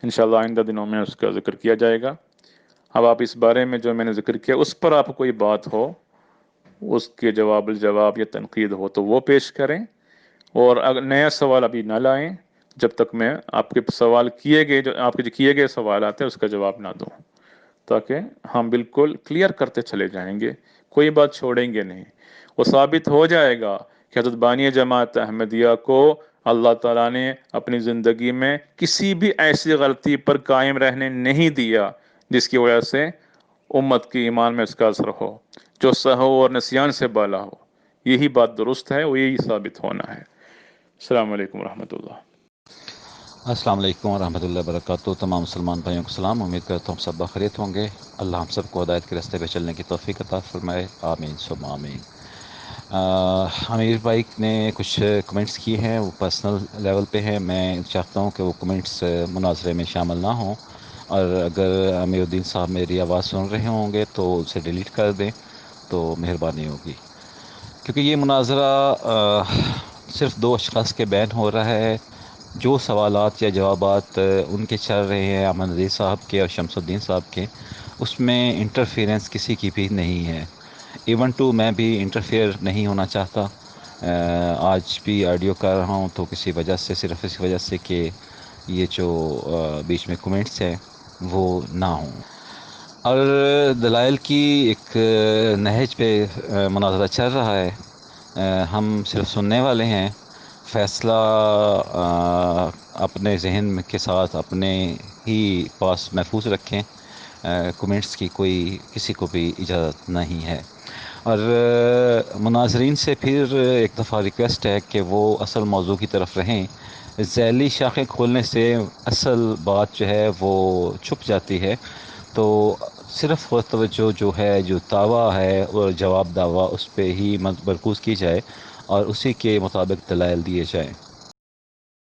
انشاءاللہ آئندہ دنوں میں اس کا ذکر کیا جائے گا. اب آپ اس بارے میں جو میں نے ذکر کیا اس پر آپ کوئی بات ہو، اس کے جواب الجواب یا تنقید ہو تو وہ پیش کریں، اور اگر نیا سوال ابھی نہ لائیں جب تک میں آپ کے سوال آپ کے جو کیے گئے سوالات ہیں اس کا جواب نہ دوں، تاکہ ہم بالکل کلیئر کرتے چلے جائیں گے، کوئی بات چھوڑیں گے نہیں. وہ ثابت ہو جائے گا کہ حضرت بانی جماعت احمدیہ کو اللہ تعالیٰ نے اپنی زندگی میں کسی بھی ایسی غلطی پر قائم رہنے نہیں دیا جس کی وجہ سے امت کی ایمان میں اس کا اثر ہو، جو سہو اور نسیان سے بالا ہو. یہی بات درست ہے، وہ یہی ثابت ہونا ہے. السلام علیکم ورحمۃ اللہ. السلام علیکم ورحمۃ اللہ وبرکاتہ. تمام مسلمان بھائیوں کو سلام. امید کرتا ہوں سب بخیریت ہوں گے. اللہ ہم سب کو ہدایت کے راستے پہ چلنے کی توفیق عطا فرمائے. آمین ثم آمین. امیر بھائی نے کچھ کمنٹس کیے ہیں، وہ پرسنل لیول پہ ہیں. میں چاہتا ہوں کہ وہ کمنٹس مناظرے میں شامل نہ ہوں، اور اگر امیر الدین صاحب میری آواز سن رہے ہوں گے تو اسے ڈیلیٹ کر دیں تو مہربانی ہوگی، کیونکہ یہ مناظرہ صرف دو اشخاص کے بین ہو رہا ہے. جو سوالات یا جوابات ان کے چل رہے ہیں، احمد عزیز صاحب کے اور شمس الدین صاحب کے، اس میں انٹرفیرنس کسی کی بھی نہیں ہے. ایون ٹو میں بھی انٹرفیئر نہیں ہونا چاہتا. آج بھی آڈیو کر رہا ہوں تو کسی وجہ سے، صرف اس وجہ سے کہ یہ جو بیچ میں کمنٹس ہیں وہ نہ ہوں. اور دلائل کی ایک نہج پہ مناظرہ چل رہا ہے. ہم صرف سننے والے ہیں. فیصلہ اپنے ذہن کے ساتھ اپنے ہی پاس محفوظ رکھیں. کمنٹس کی کوئی کسی کو بھی اجازت نہیں ہے. اور مناظرین سے پھر ایک دفعہ ریکویسٹ ہے کہ وہ اصل موضوع کی طرف رہیں. ذیلی شاخیں کھولنے سے اصل بات جو ہے وہ چھپ جاتی ہے. تو صرف توجہ جو ہے، جو دعویٰ ہے اور جواب دعویٰ، اس پہ ہی مرکوز کی جائے اور اسی کے مطابق دلائل دیے جائیں.